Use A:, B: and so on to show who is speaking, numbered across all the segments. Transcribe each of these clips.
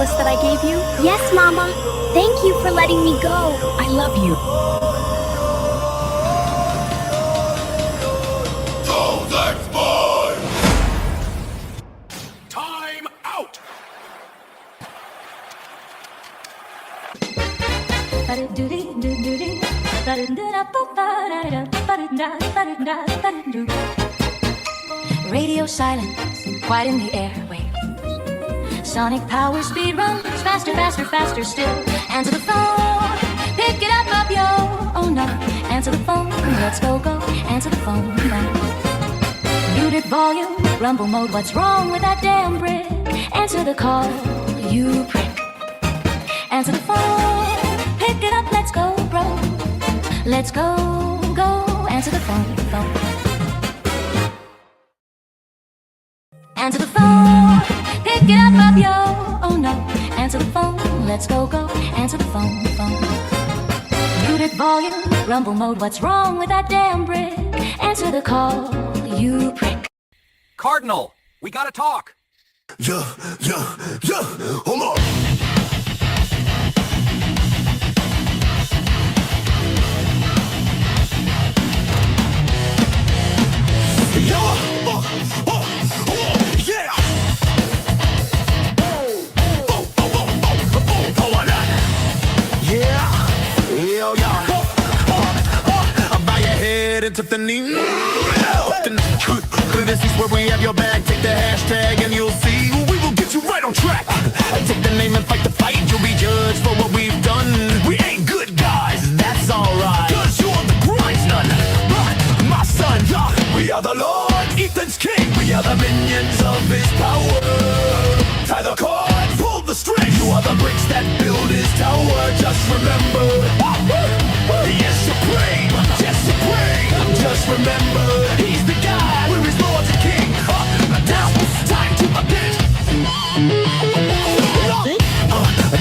A: necklace that I gave you?
B: Yes, Mama. Thank you for letting me go.
A: I love you.
C: Oh, that's mine! Time out!
D: Radio silence, quiet in the airwaves. Sonic power speed runs faster, faster, faster still. Answer the phone, pick it up, yo. Oh no, answer the phone, let's go, go. Answer the phone now. Muted volume, rumble mode, what's wrong with that damn brick? Answer the call, you prick. Answer the phone, pick it up, let's go, bro. Let's go, go. Answer the phone, phone. Answer the phone, pick it up, yo. Oh no, answer the phone, let's go, go. Answer the phone, phone. Muted volume, rumble mode, what's wrong with that damn brick? Answer the call, you prick.
E: Cardinal, we gotta talk.
C: Yeah, hold on. Yeah. Bow your head and tip the knee. This is where we have your back. Take the hashtag and you'll see we will get you right on track. Take the name and fight the fight. You'll be judged for what we've done. We ain't good guys, that's alright. Cause you're the grind's none. My son, we are the Lord, Ethan's king. We are the minions of his power. Tie the cord, pull the string. You are the bricks that build his tower. Just remember, yes, supreme, yes, supreme. Just remember, he's the guy. We're his lords and king. Now it's time to repent.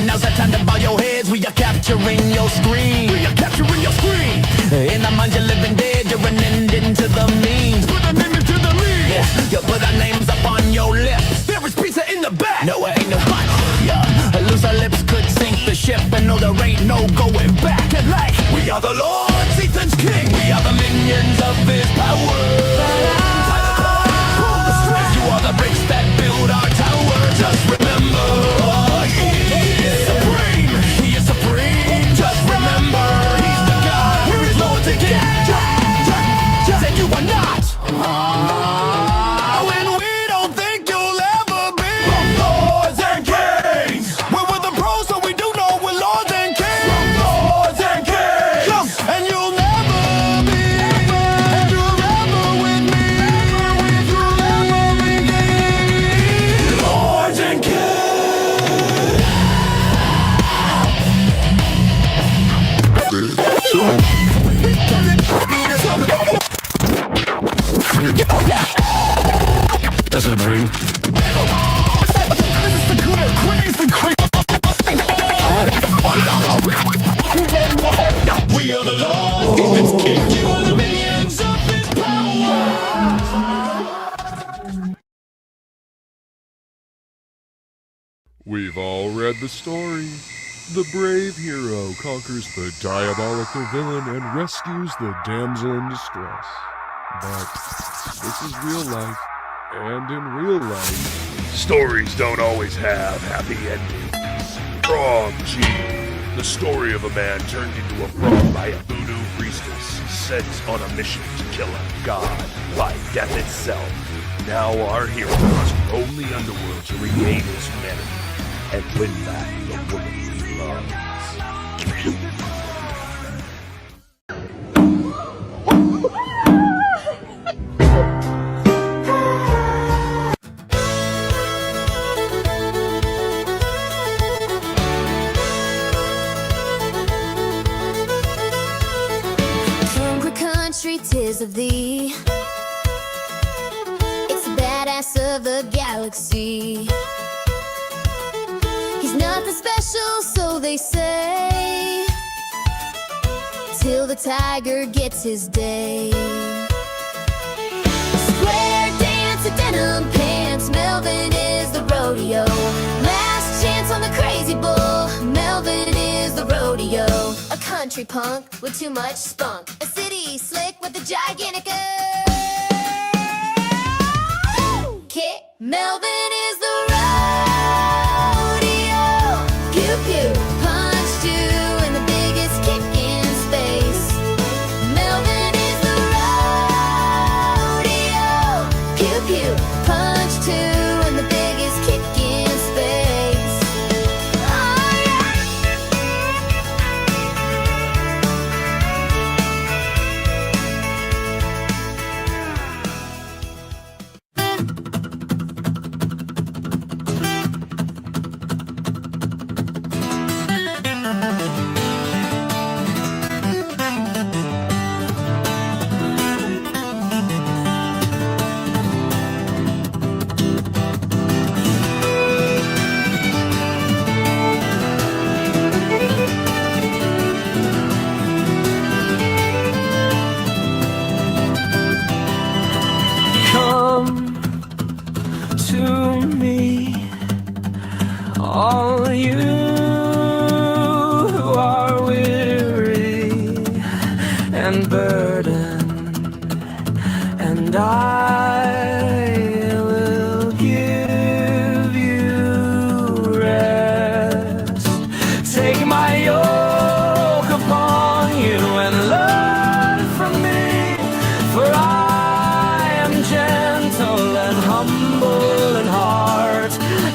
C: Now's the time to bow your heads. We are capturing your screen. We are capturing your screen. In the mind you're living dead, you're an end into the means. Put our name into the lead. Yeah, you put our names up on your lips. There is pizza in the back. No, it ain't no but. Yeah, loose our lips could sink the ship, and no, there ain't no going back. And like, we are the Lords, Ethan's king. We are the minions of his power. Tie the cord, pull the string. You are the bricks that build our tower. Just remember, he is supreme. He is supreme. Just remember, he's the God. We're his lords again. Said you are not. And we don't think you'll ever be lords and kings. We're the pros, so we do know we're lords and kings. Lords and kings. And you'll never be. And you'll never with me. You'll never be lords and Does it bring? We are the Lord. You are the minions of his power.
F: We've all read the story. The brave hero conquers the diabolical villain and rescues the damsel in distress. But this is real life, and in real life, stories don't always have happy endings. Frog G, the story of a man turned into a frog by a voodoo priestess sent on a mission to kill a god by death itself. Now our hero must roam the underworld to regain his humanity and win back the woman he loves.
D: Country, 'tis of thee. It's the badass of the galaxy. He's nothing special, so they say, till the tiger gets his day. Square dance, denim pants, Melvin is the rodeo. Last chance
A: dance on the crazy bull. Melvin is the rodeo. A country punk with too much spunk. A city slick with a gigantic kick. Melvin is the rodeo. Pew pew, punch two, and the biggest kick in space. Melvin is the rodeo. Pew pew, punch two, and the biggest kick in space. Oh yeah.
C: Come to me, all you who are weary and burdened, and I will give you rest. Take my yoke upon you and learn from me, for I am gentle and humble in heart,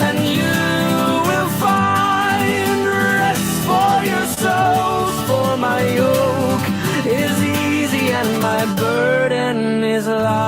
C: and you will find rest for your souls. For my yoke is easy and my burden is light.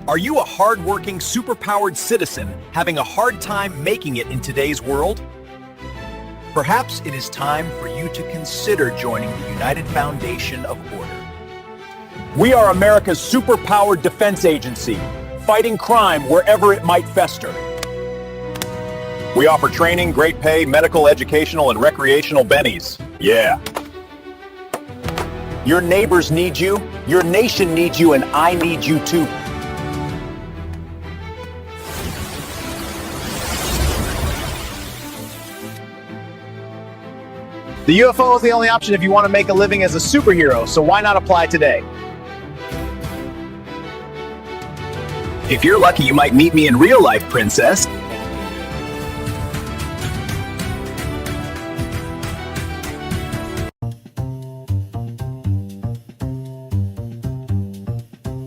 E: Are you a hard-working, superpowered citizen having a hard time making it in today's world? Perhaps it is time for you to consider joining the United Foundation of Order. We are America's superpowered defense agency, fighting crime wherever it might fester. We offer training, great pay, medical, educational, and recreational bennies. Yeah. Your neighbors need you, your nation needs you, and I need you too.
G: The UFO is the only option if you want to make a living as a superhero, so why not apply today?
E: If you're lucky, you might meet me in real life, princess.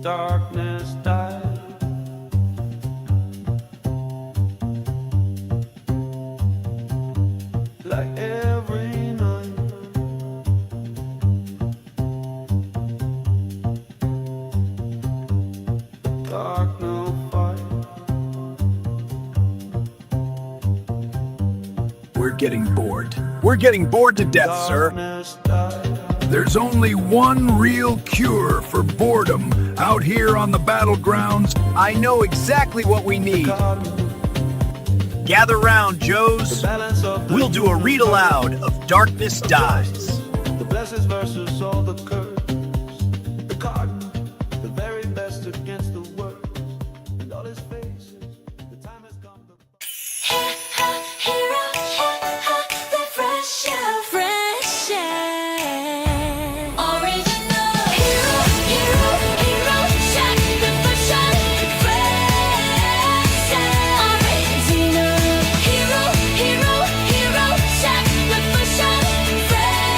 C: Darkness died. Like every night. Dark no fight.
E: We're getting bored. We're getting bored to death, sir.
C: Darkness died.
H: There's only one real cure for boredom out here on the battlegrounds.
E: I know exactly what we need. Gather round, Joes. We'll do a read aloud of Darkness Dies.
C: The blessings versus all the curse. The garden, the very best against the worst. And all his faces, the time has come to...
D: Hero, the fresh air. Fresh air. Original. Hero, sacrificial. Fresh air. Original. Hero, sacrificial. Fresh.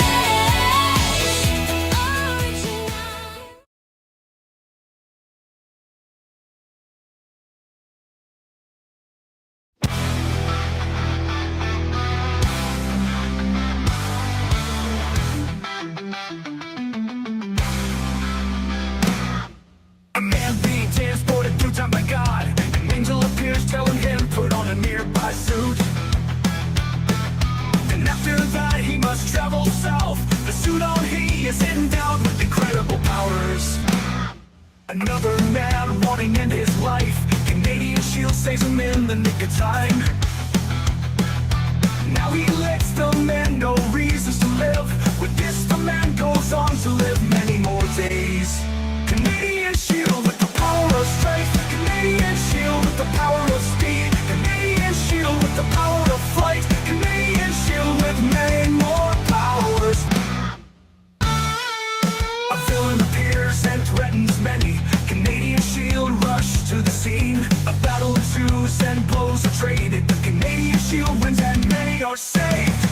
C: After that he must travel south. The suit on he is endowed with incredible powers. Another man wanting to end his life. Canadian shield saves him in the nick of time. Now he lets the man know reasons to live. With this the man goes on to live many more days. Canadian shield with the power of strength. Canadian shield with the power of speed. Canadian shield with the power of flight. Canadian shield with many more powers. A villain appears and threatens many. Canadian shield rush to the scene. A battle ensues and blows are traded. The Canadian shield wins and many are saved.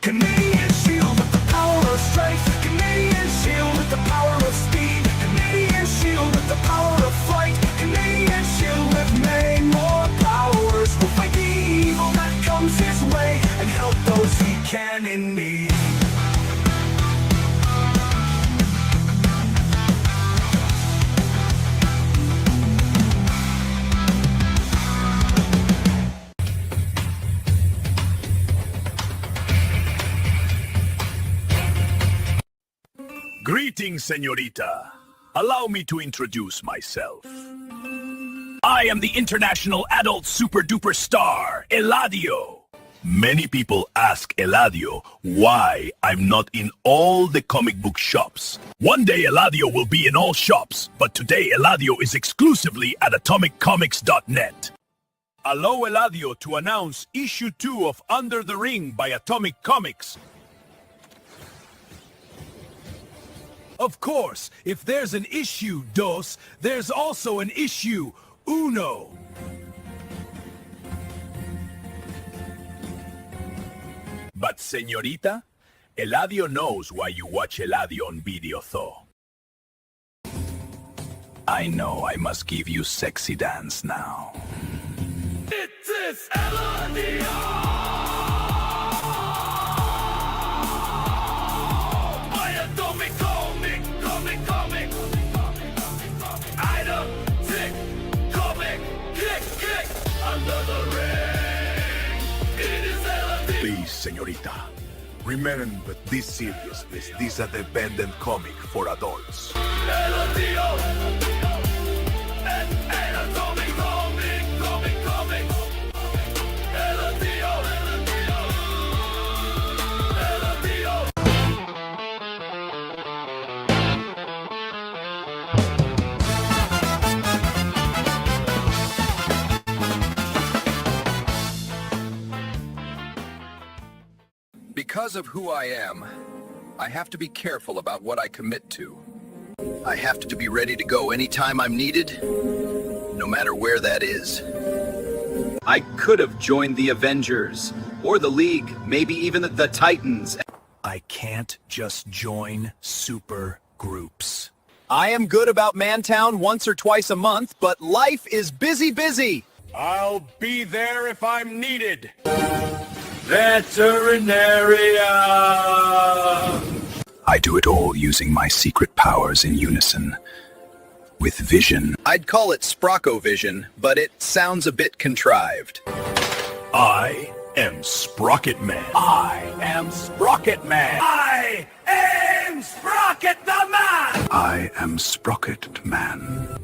C: Canadian shield with the power of strength. Canadian shield with the power of speed. Canadian shield with the power of flight. Canadian shield with many more powers. Will fight the evil that comes his way and help those he can in need.
H: Greetings, señorita. Allow me to introduce myself. I am the international adult super-duper star, Eladio. Many people ask Eladio why I'm not in all the comic book shops. One day Eladio will be in all shops, but today Eladio is exclusively at AtomicComics.net. Allow Eladio to announce issue 2 of Under the Ring by Atomic Comics. Of course, if there's an issue dos, there's also an issue uno. But señorita, Eladio knows why you watch Eladio on video though. I know I must give you sexy dance now. It is Eladio! Please, señorita, remember this series is a dependent comic for adults.
I: Because of who I am, I have to be careful about what I commit to. I have to be ready to go anytime I'm needed, no matter where that is. I could have joined the Avengers, or the League, maybe even the Titans.
H: I can't just join super groups.
G: I am good about Mantown once or twice a month, but life is busy.
H: I'll be there if I'm needed. Veterinaria!
I: I do it all using my secret powers in unison. With vision. I'd call it Sprocko-vision, but it sounds a bit contrived.
H: I am Sprocket Man. I am Sprocket Man. I am Sprocket the Man!
I: I am Sprocket Man.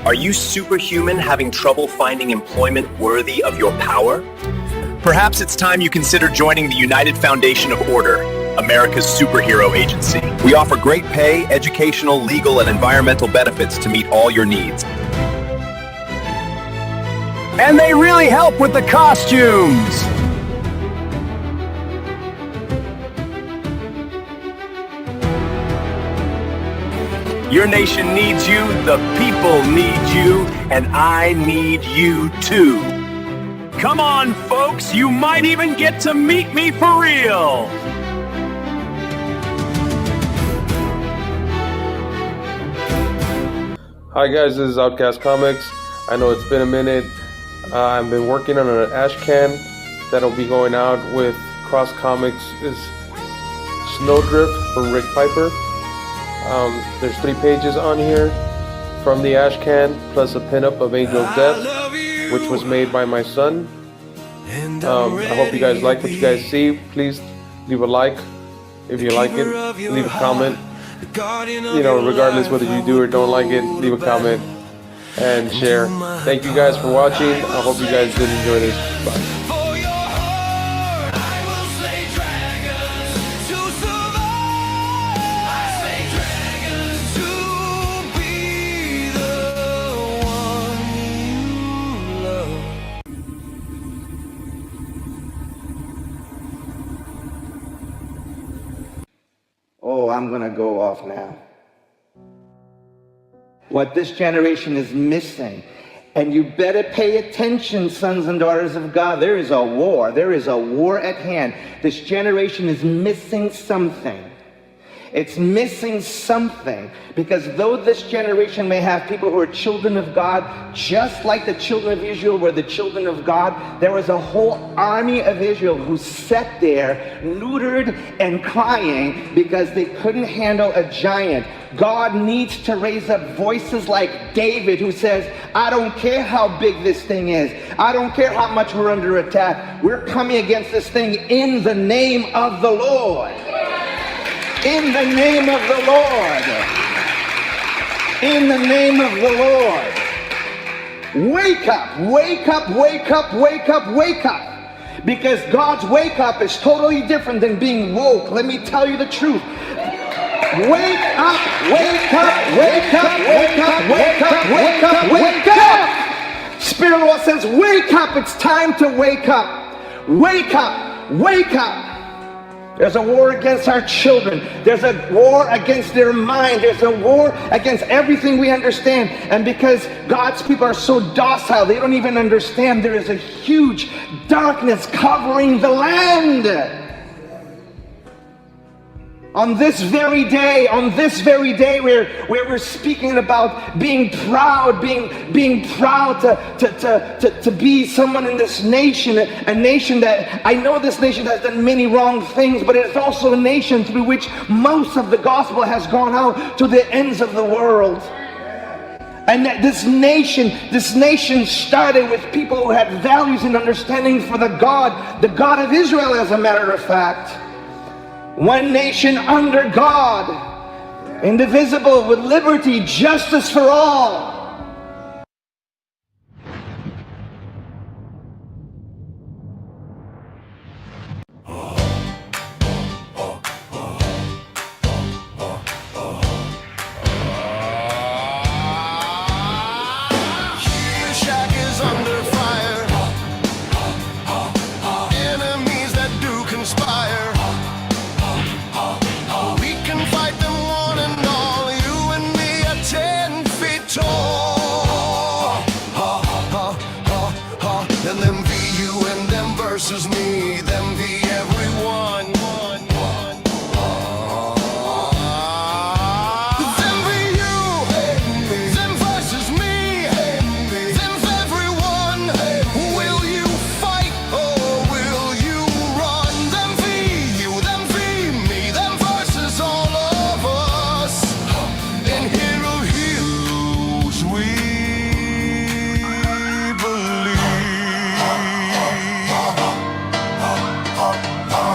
E: Are you superhuman having trouble finding employment worthy of your power? Perhaps it's time you consider joining the United Foundation of Order, America's superhero agency. We offer great pay, educational, legal, and environmental benefits to meet all your needs.
G: And they really help with the costumes!
E: Your nation needs you, the people need you, and I need you too. Come on, folks, you might even get to meet me for real!
J: Hi guys, this is Outcast Comics. I know it's been a minute. I've been working on an ash can that'll be going out with Cross Comics' Snowdrift from Rick Piper. There's 3 pages on here from the ash can, plus a pinup of Angel of Death, which was made by my son. I hope you guys like what you guys see. Please leave a like if you like it. Leave a comment. You know, regardless whether you do or don't like it, leave a comment and share. Thank you guys for watching. I hope you guys did enjoy this. Bye.
K: Oh, I'm gonna go off now. What this generation is missing, and you better pay attention, sons and daughters of God, there is a war. There is a war at hand. This generation is missing something. It's missing something, because though this generation may have people who are children of God, just like the children of Israel were the children of God, there was a whole army of Israel who sat there neutered and crying because they couldn't handle a giant. God needs to raise up voices like David, who says, I don't care how big this thing is. I don't care how much we're under attack. We're coming against this thing in the name of the Lord. In the name of the Lord. In the name of the Lord. Wake up, wake up, wake up, wake up, wake up. Because God's wake up is totally different than being woke. Let me tell you the truth. Wake up, wake up, wake up, wake up, wake up, wake up, wake up. Spirit of the Lord says, wake up, it's time to wake up. Wake up, wake up. There's a war against our children. There's a war against their mind. There's a war against everything we understand. And because God's people are so docile, they don't even understand there is a huge darkness covering the land. On this very day where we're speaking about being proud, being proud to be someone in this nation, a nation that, I know this nation has done many wrong things, but it's also a nation through which most of the gospel has gone out to the ends of the world. And that this nation started with people who had values and understanding for the God of Israel, as a matter of fact. One nation under God, indivisible, with liberty, justice for all.
C: Versus me, them be everyone. Them be you, them versus me, them's everyone. Will you fight or will you run? Them be you, them be me, them versus all of us. In Hero Heroes we believe.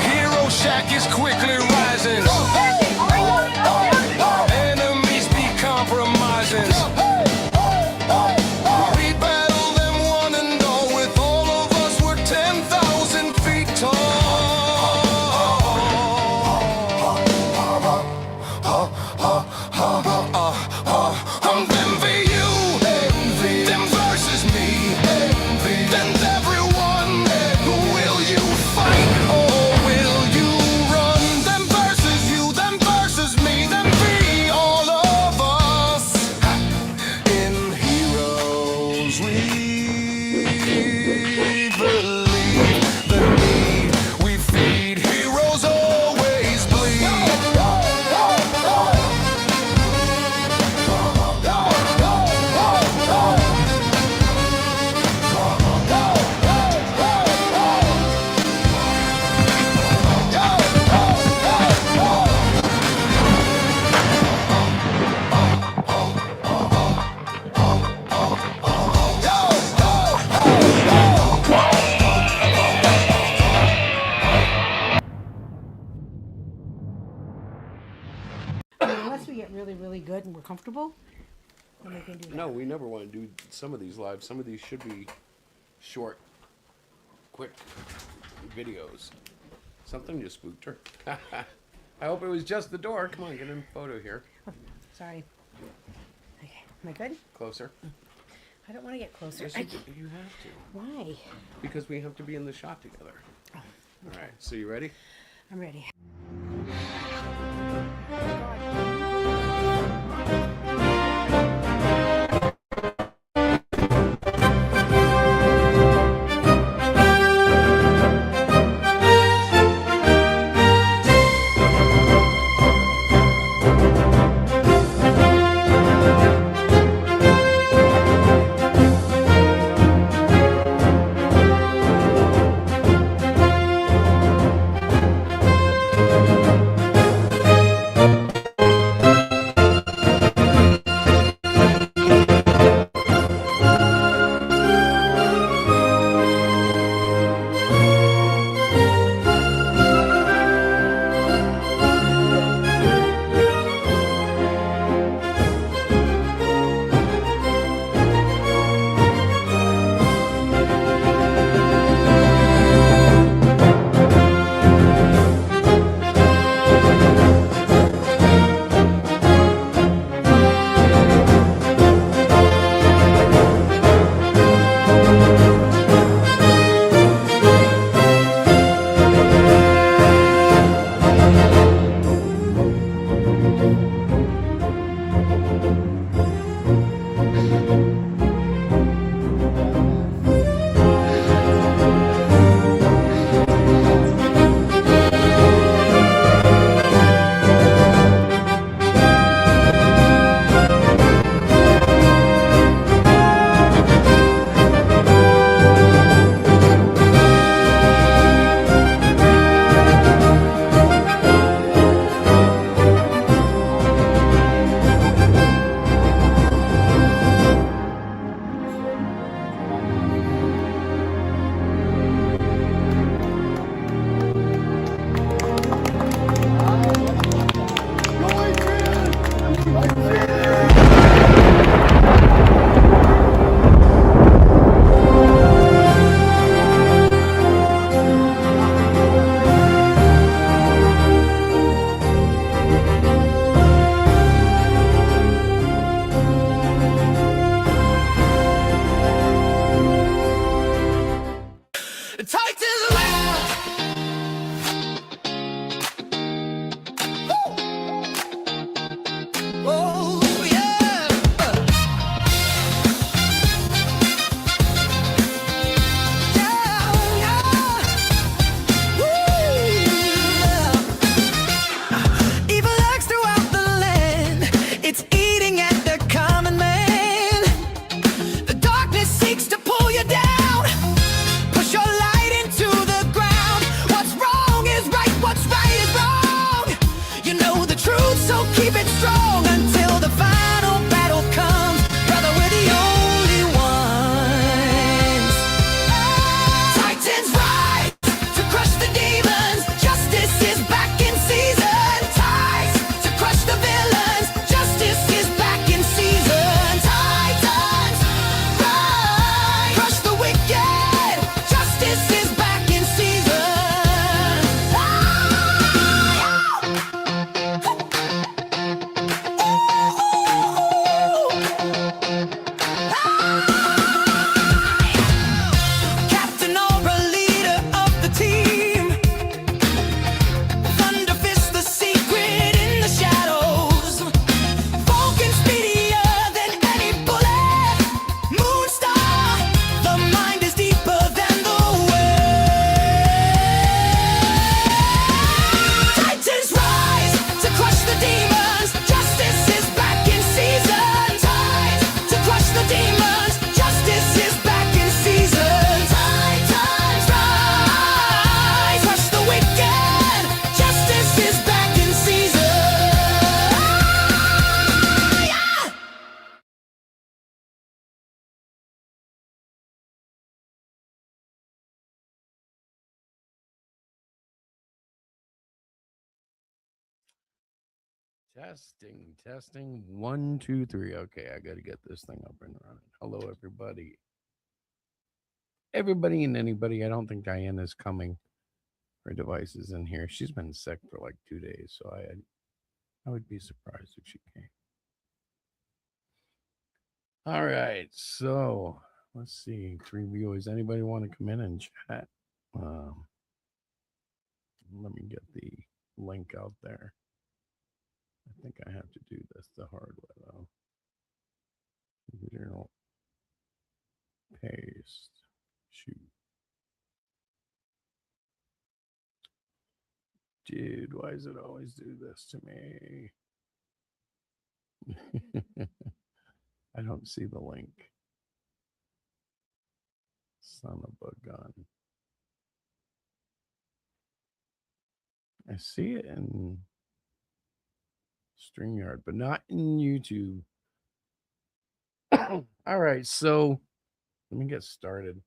C: Hero Shack is quickly rising. Enemies be compromising. We battle them one and all. With all of us, we're 10,000 feet tall. Them be you, them versus me, them's everyone. Will you fight or will you run? Them versus you, them
L: once we get really, really good and we're comfortable, then we can do that.
J: No, we never want to do some of these live. Some of these should be short, quick videos. Something just spooked her. I hope it was just the door. Come on, get in the photo here.
L: Sorry. Okay, am I good?
J: Closer.
L: I don't want to get closer.
J: Yes, you have to.
L: Why?
J: Because we have to be in the shot together. Oh, all right, so you ready?
L: I'm ready.
M: Testing. 1, 2, 3. Okay, I got to get this thing up and running. Hello, everybody. Everybody and anybody. I don't think Diana's coming. Her device is in here. She's been sick for like 2 days, so I would be surprised if she came. All right, so let's see. 3 viewers. Anybody want to come in and chat? Let me get the link out there. I think I have to do this the hard way though. 0 paste. Shoot. Dude, why does it always do this to me? I don't see the link. Son of a gun. I see it in StreamYard, but not in YouTube. All right, so let me get started.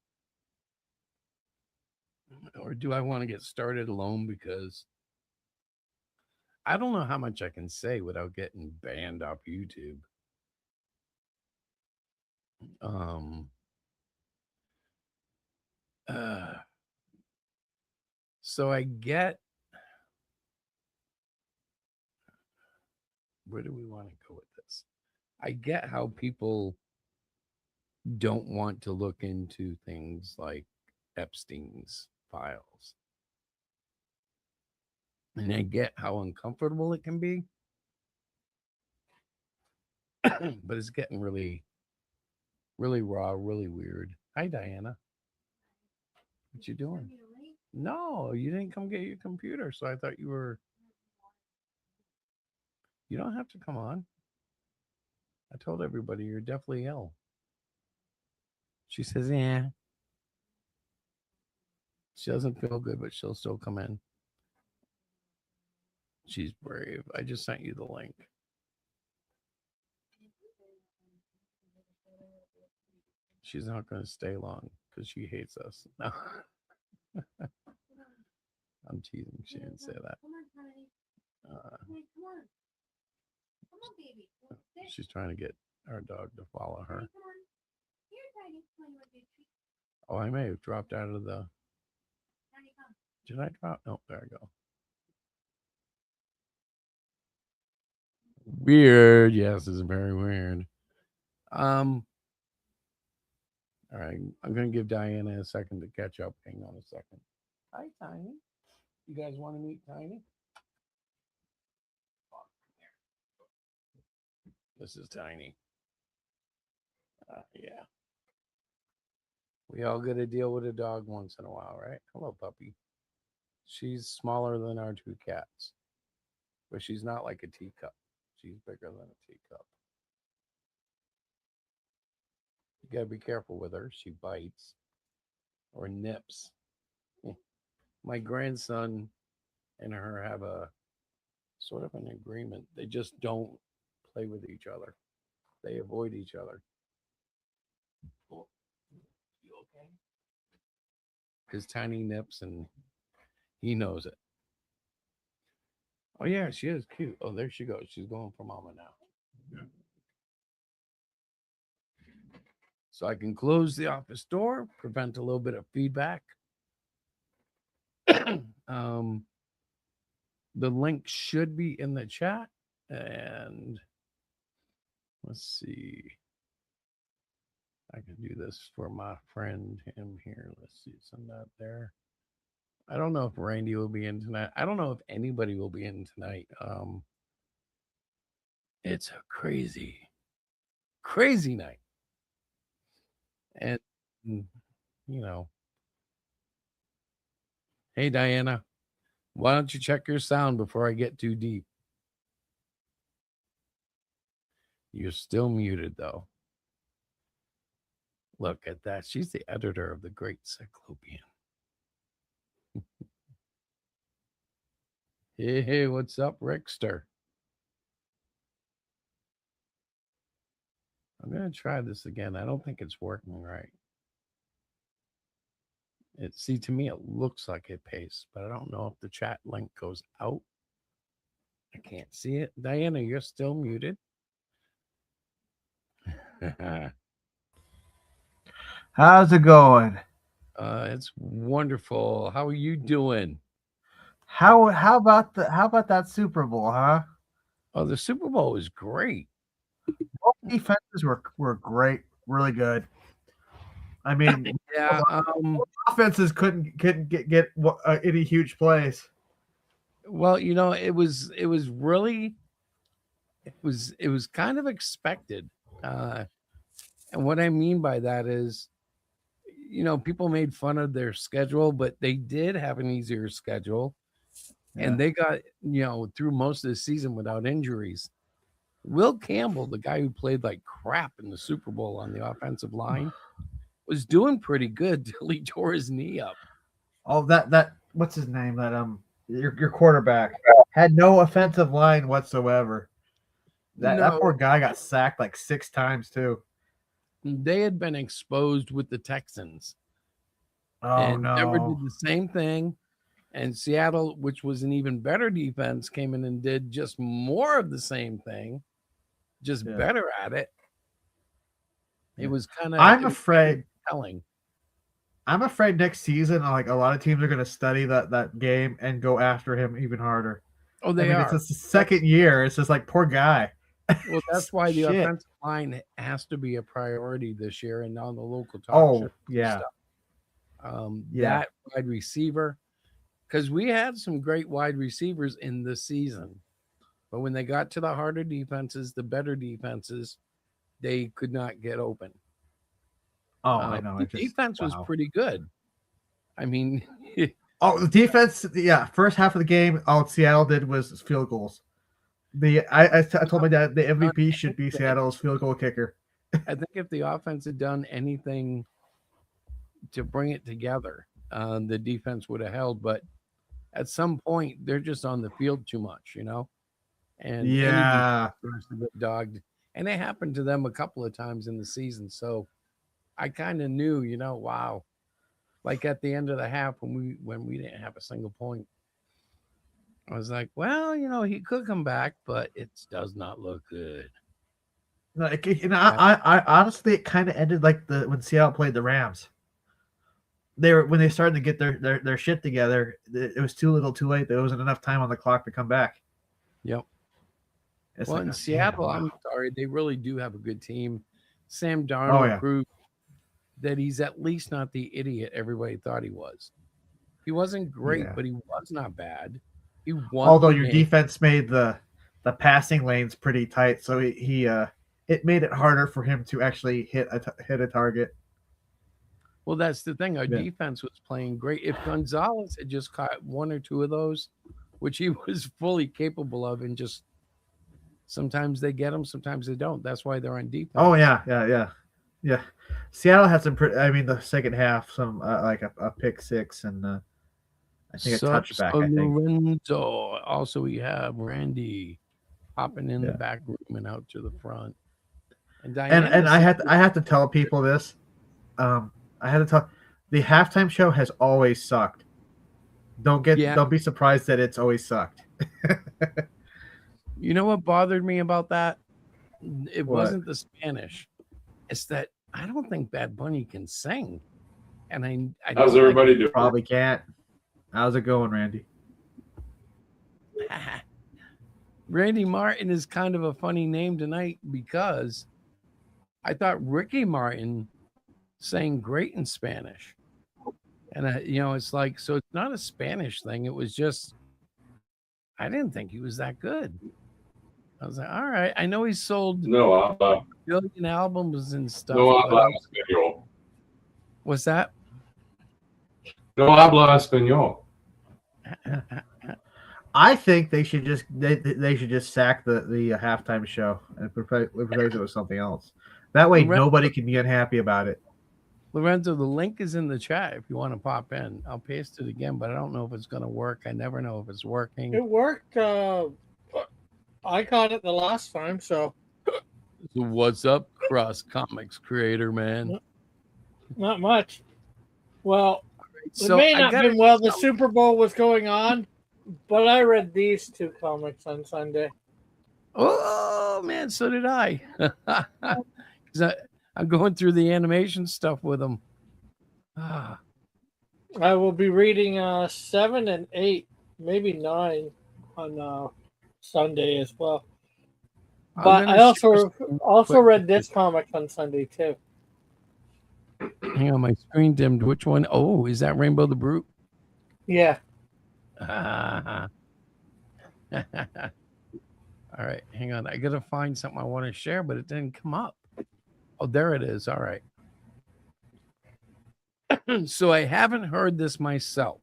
M: Or do I want to get started alone? Because I don't know how much I can say without getting banned off YouTube. So I get, where do we want to go with this? I get how people don't want to look into things like Epstein's files. And I get how uncomfortable it can be. But it's getting really, really raw, really weird. Hi, Diana. What you doing? No, you didn't come get your computer, so I thought you were. You don't have to come on. I told everybody you're definitely ill. She says, yeah. She doesn't feel good, but she'll still come in. She's brave. I just sent you the link. She's not going to stay long because she hates us. No. I'm teasing. She didn't say that. She's trying to get our dog to follow her. Oh, I may have dropped out of the. Did I drop? No, there I go. Weird. Yes, it's very weird. All right, I'm gonna give Diana a second to catch up. Hang on a second. Hi, Tiny. You guys want to meet Tiny? This is Tiny. Yeah. We all get to deal with a dog once in a while, right? Hello, puppy. She's smaller than our 2 cats, but she's not like a teacup. She's bigger than a teacup. You gotta be careful with her. She bites or nips. My grandson and her have a sort of an agreement. They just don't play with each other. They avoid each other. You okay? His tiny nips and he knows it. Oh yeah, she is cute. Oh, there she goes. She's going for mama now. Yeah. So I can close the office door, prevent a little bit of feedback. The link should be in the chat. And let's see. I can do this for my friend, him here. Let's see, send that there. I don't know if Randy will be in tonight. I don't know if anybody will be in tonight. It's a crazy night. And, hey, Diana, why don't you check your sound before I get too deep? You're still muted, though. Look at that. She's the editor of the Great Cyclopean. Hey, what's up, Rickster? I'm going to try this again. I don't think it's working right. To me, it looks like it pastes, but I don't know if the chat link goes out. I can't see it. Diana, you're still muted.
N: How's it going?
M: It's wonderful. How are you doing?
N: How about that Super Bowl, huh?
M: Oh, the Super Bowl was great.
N: Both defenses were great, really good. I mean,
M: Yeah.
N: offenses couldn't get any huge plays.
M: Well, it was really it was kind of expected. And what I mean by that is, people made fun of their schedule, but they did have an easier schedule.
N: Yeah.
M: And they got, through most of the season without injuries. Will Campbell, the guy who played like crap in the Super Bowl on the offensive line, was doing pretty good till he tore his knee up.
N: Oh, that what's his name? That your quarterback had no offensive line whatsoever. That poor guy got sacked like 6 times too.
M: They had been exposed with the Texans.
N: Oh,
M: and
N: no.
M: Denver did the same thing. And Seattle, which was an even better defense, came in and did just more of the same thing, just better at it. It was kind of.
N: I'm afraid.
M: Telling.
N: I'm afraid next season, like a lot of teams are going to study that game and go after him even harder.
M: Oh, they are.
N: It's just the second year. It's just like poor guy.
M: Well, that's why the offensive line has to be a priority this year, and on the local talk show
N: yeah.
M: Stuff. That wide receiver. Because we had some great wide receivers in the season. But when they got to the harder defenses, the better defenses, they could not get open.
N: Oh, I know.
M: The defense was pretty good. I mean...
N: the defense, first half of the game, all Seattle did was field goals. I told my dad the MVP should be Seattle's field goal kicker.
M: I think if the offense had done anything to bring it together, the defense would have held, but at some point they're just on the field too much, and dogged, and it happened to them a couple of times in the season. So I kind of knew, wow, like at the end of the half when we didn't have a single point, I was like, well, he could come back, but it does not look good.
N: No, I honestly, it kind of ended like when Seattle played the Rams. When they started to get their shit together, it was too little, too late. There wasn't enough time on the clock to come back.
M: Yep.
N: It's
M: in Seattle, I'm sorry, they really do have a good team. Sam Darnold proved that he's at least not the idiot everybody thought he was. He wasn't great, but he was not bad. He won.
N: Although your defense made the passing lanes pretty tight, so it made it harder for him to actually hit a target.
M: Well, that's the thing. Our defense was playing great. If Gonzalez had just caught 1 or 2 of those, which he was fully capable of, and just sometimes they get them, sometimes they don't. That's why they're on defense.
N: Oh yeah. Seattle had some the second half, some like a pick 6 and I think a touchback.
M: Lorenzo. Also, we have Randy hopping in the back room and out to the front. And
N: I have to tell people this. I had to tell the halftime show has always sucked. Don't be surprised that it's always sucked.
M: You know what bothered me about that? It wasn't the Spanish. It's that I don't think Bad Bunny can sing. And I
F: how's everybody doing?
N: Probably can't. How's it going, Randy?
M: Randy Martin is kind of a funny name tonight because I thought Ricky Martin sang great in Spanish. And it's like, so it's not a Spanish thing. It was just, I didn't think he was that good. I was like, all right. I know he sold a billion albums and stuff.
F: No habla español.
M: What's that?
F: No habla español.
N: I think they should just sack the halftime show and replace it with something else. That way, nobody can be unhappy about it.
M: Lorenzo, the link is in the chat if you want to pop in. I'll paste it again, but I don't know if it's going to work. I never know if it's working.
O: It worked. I got it the last time, so.
M: So what's up, Cross Comics creator, man?
O: Not much. Well, it may not have been while the Super Bowl was going on. But I read these two comics on Sunday.
M: Oh man, so did I. 'Cause I'm going through the animation stuff with them. Ah,
O: I will be reading 7 and 8, maybe 9 on Sunday as well.
M: I'm
O: But
M: gonna
O: I
M: share some
O: also
M: quick-
O: read this comic on Sunday too.
M: Hang on, my screen dimmed. Which one? Oh, is that Rainbow the Brute?
O: Yeah.
M: Ah. All right, hang on. I gotta find something I want to share, but it didn't come up. Oh, there it is. All right. So I haven't heard this myself,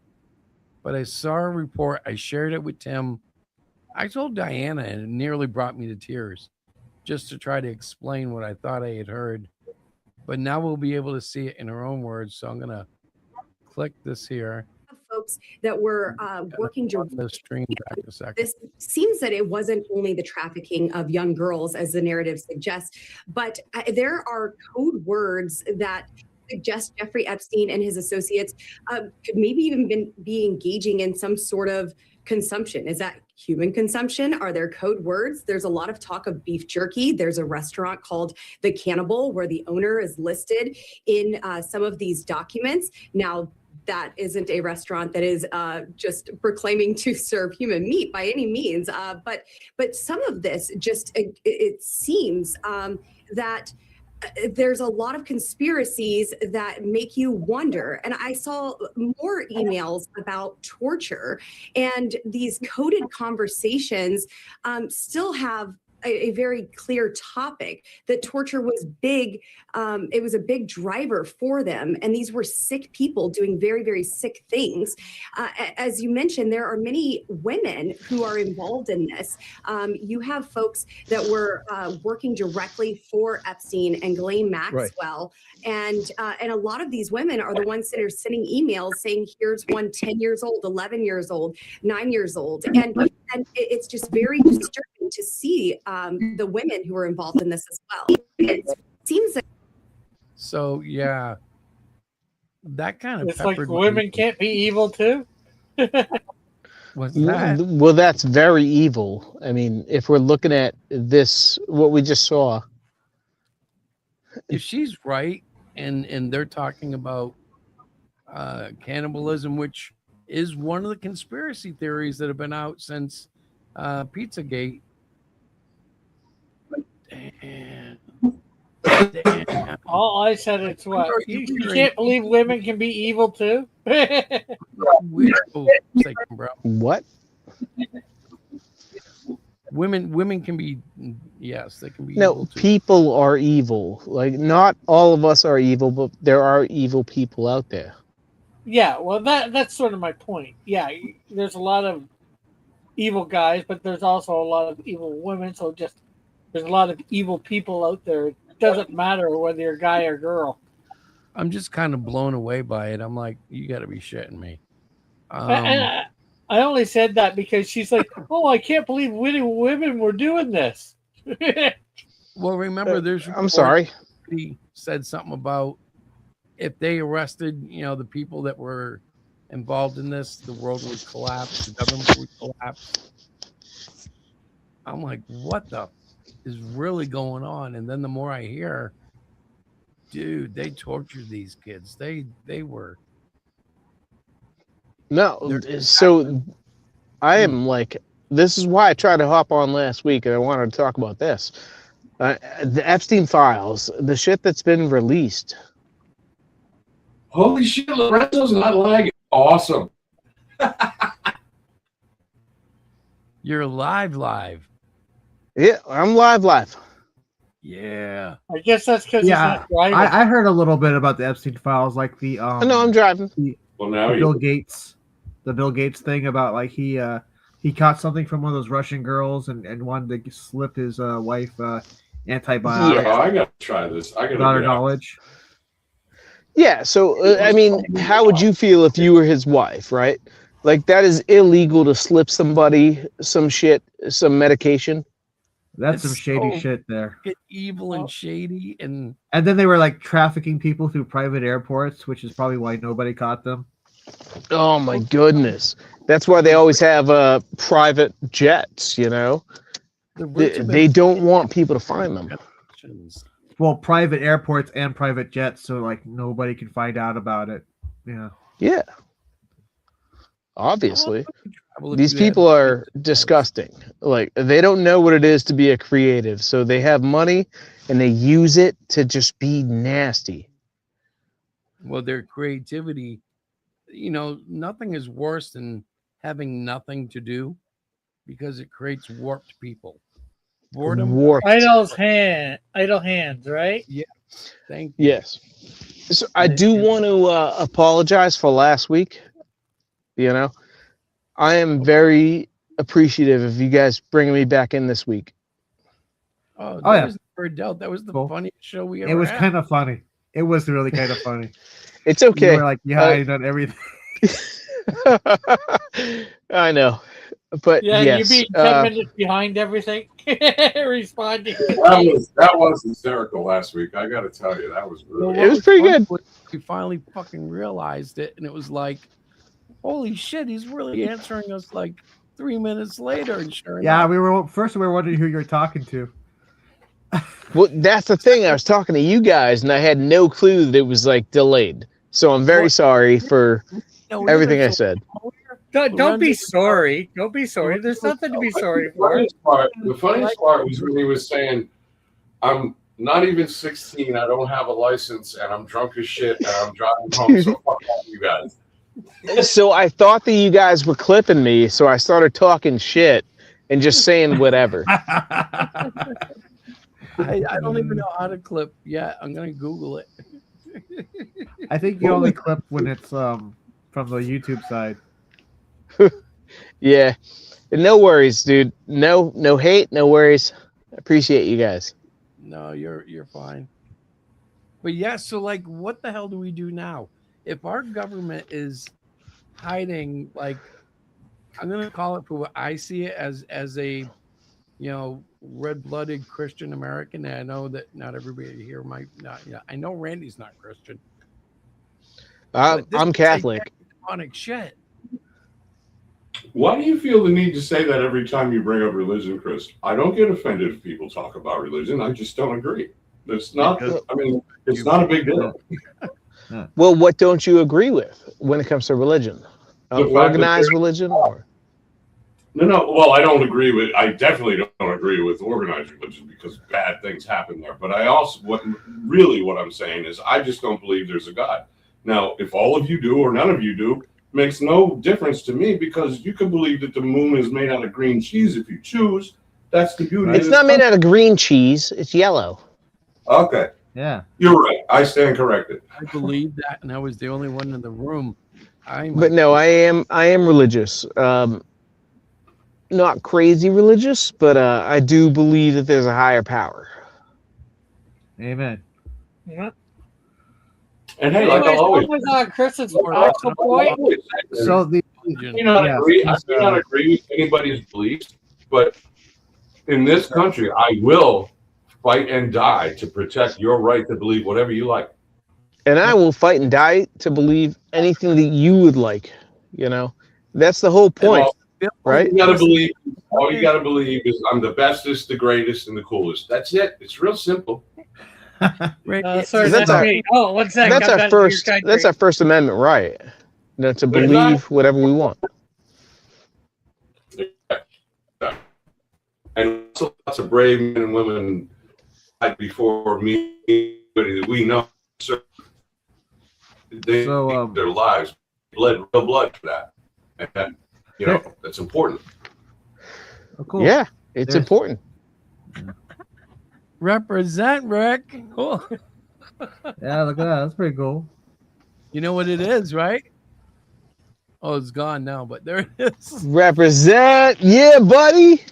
M: but I saw a report. I shared it with Tim. I told Diana, and it nearly brought me to tears just to try to explain what I thought I had heard. But now we'll be able to see it in her own words. So I'm going to click this here.
P: Folks that were working
M: the stream back a second.
P: This seems that it wasn't only the trafficking of young girls, as the narrative suggests, but there are code words that suggest Jeffrey Epstein and his associates could maybe even be engaging in some sort of consumption. Is that human consumption? Are there code words? There's a lot of talk of beef jerky. There's a restaurant called The Cannibal where the owner is listed in some of these documents. Now, that isn't a restaurant that is just proclaiming to serve human meat by any means. But some of this just, it seems that there's a lot of conspiracies that make you wonder. And I saw more emails about torture, and these coded conversations still have a very clear topic that torture was big. It was a big driver for them. And these were sick people doing very, very sick things. As you mentioned, there are many women who are involved in this. You have folks that were working directly for Epstein and Ghislaine Maxwell. Right. And a lot of these women are the ones that are sending emails saying, here's one 10 years old, 11 years old, 9 years old. And it's just very disturbing to see the women who are involved in this as well. It seems like.
M: So, yeah, that kind of
O: it's like women can't be evil too.
M: What's that?
Q: Well, that's very evil. I mean, if we're looking at this, what we just saw.
M: If she's right, and they're talking about cannibalism, which is one of the conspiracy theories that have been out since Pizzagate. Damn.
O: All I said it's what you can't believe women can be evil too.
Q: What?
M: Women can be, yes, they can be.
Q: No,
M: evil too.
Q: people are evil. Like, not all of us are evil, but there are evil people out there.
O: Yeah, well, that's sort of my point. Yeah, there's a lot of evil guys, but there's also a lot of evil women. So just there's a lot of evil people out there. It doesn't matter whether you're a guy or girl.
M: I'm just kind of blown away by it. I'm like, you got to be shitting me.
O: And I only said that because she's like, oh, I can't believe women were doing this.
M: Well, remember, there's.
Q: I'm sorry.
M: He said something about if they arrested, the people that were involved in this, the world would collapse, the government would collapse. I'm like, what the is really going on? And then the more I hear, dude, they tortured these kids. They were.
Q: No, so I am like, this is why I tried to hop on last week, and I wanted to talk about this. The Epstein files, the shit that's been released.
R: Holy shit, Lorenzo's not lagging. Awesome.
M: You're live.
Q: Yeah, I'm live.
M: Yeah.
O: I guess that's because
N: I heard a little bit about the Epstein files, like the
Q: no, I'm driving.
N: The Bill Gates thing about like he caught something from one of those Russian girls and wanted to slip his wife antibiotics.
R: Yeah, I gotta try this. I gotta
N: without her knowledge.
Q: Yeah, so I mean, how would you feel if you were his wife, right? Like, that is illegal to slip somebody some shit, some medication.
N: That's some shady shit there.
M: Evil and shady, and
N: then they were like trafficking people through private airports, which is probably why nobody caught them.
Q: Oh my goodness! That's why they always have private jets. You know,
M: The rich have
Q: they
M: been
Q: don't want people to find them.
N: Well, private airports and private jets, so like nobody can find out about it. Yeah.
Q: Yeah. Obviously,
M: if
Q: these
M: you had
Q: people are disgusting. Like they don't know what it is to be a creative, so they have money and they use it to just be nasty.
M: Well, their creativity, you know, nothing is worse than having nothing to do because it creates warped people. Boredom.
Q: Warped.
O: Idle hands, right?
M: Yeah. Thank you.
Q: Yes. So I do want to apologize for last week. You know, I am very appreciative of you guys bringing me back in this week.
M: Oh,
N: Oh,
M: that
N: yeah.
M: was never doubt. That was the
N: Cool.
M: funniest show we ever
N: It was
M: had.
N: kind of funny. It was really kind of funny.
Q: It's okay.
N: You were like behind on everything.
Q: I know, but
O: Yeah,
Q: yes,
O: you're being 10 minutes behind everything. Responding.
R: That was hysterical last week. I got to tell you, that was really.
Q: It was pretty good.
M: We finally fucking realized it, and it was like, holy shit, he's really answering us like 3 minutes later. And sure
N: Yeah,
M: enough,
N: we were wondering who you were talking to.
Q: Well, that's the thing. I was talking to you guys, and I had no clue that it was like delayed. So I'm very sorry for everything I said.
O: Don't be sorry. Don't be sorry. There's nothing to be sorry for.
R: The funniest part was when he was saying, I'm not even 16, I don't have a license, and I'm drunk as shit, and I'm driving home, so fuck off, you guys.
Q: So I thought that you guys were clipping me, so I started talking shit and just saying whatever.
M: I don't even know how to clip yet. I'm gonna Google it.
N: I think you only clip when it's from the YouTube side.
Q: Yeah, no worries, dude. No hate, no worries. Appreciate you guys.
M: No, you're fine. But yeah, so like, what the hell do we do now? If our government is hiding, like, I'm gonna call it for what I see it as a, you know, red-blooded Christian American. And I know that not everybody here might not. Yeah, I know Randy's not Christian.
Q: I'm Catholic.
M: Demonic shit.
R: Why do you feel the need to say that every time you bring up religion, Chris? I don't get offended if people talk about religion. I just don't agree. It's not. I mean, it's not a big deal.
Q: Well, what don't you agree with when it comes to religion? Organized religion, or?
R: No. Well, I don't agree with. I definitely don't agree with organized religion because bad things happen there. But I also, what I'm saying is, I just don't believe there's a God. Now, if all of you do or none of you do, makes no difference to me because you can believe that the moon is made out of green cheese if you choose. That's the beauty.
Q: It's not made out of green cheese. It's yellow.
R: Okay.
N: Yeah.
R: You're right. I stand corrected.
M: I believe that, and I was the only one in the room.
Q: But no, I am religious. Not crazy religious, but I do believe that there's a higher power.
N: Amen.
O: Yeah.
R: And hey, like I'll always.
O: Chris's actual point.
N: So the
R: I may not agree with anybody's beliefs, but in this country, I will fight and die to protect your right to believe whatever you like.
Q: And I will fight and die to believe anything that you would like. You know, that's the whole point, right?
R: All you gotta believe is I'm the bestest, the greatest, and the coolest. That's it. It's real simple.
O: Sorry, that's me. Oh, one second.
Q: That's our First Amendment right. To believe whatever we want.
R: And also lots of brave men and women died before me, that we know. They gave their lives, real blood for that. And you know, that's important.
N: Oh, cool.
Q: Yeah, it's important.
M: Represent, Rick. Cool.
N: Yeah, look at that. That's pretty cool.
M: You know what it is, right? Oh, it's gone now, but there it is.
Q: Represent. Yeah, buddy.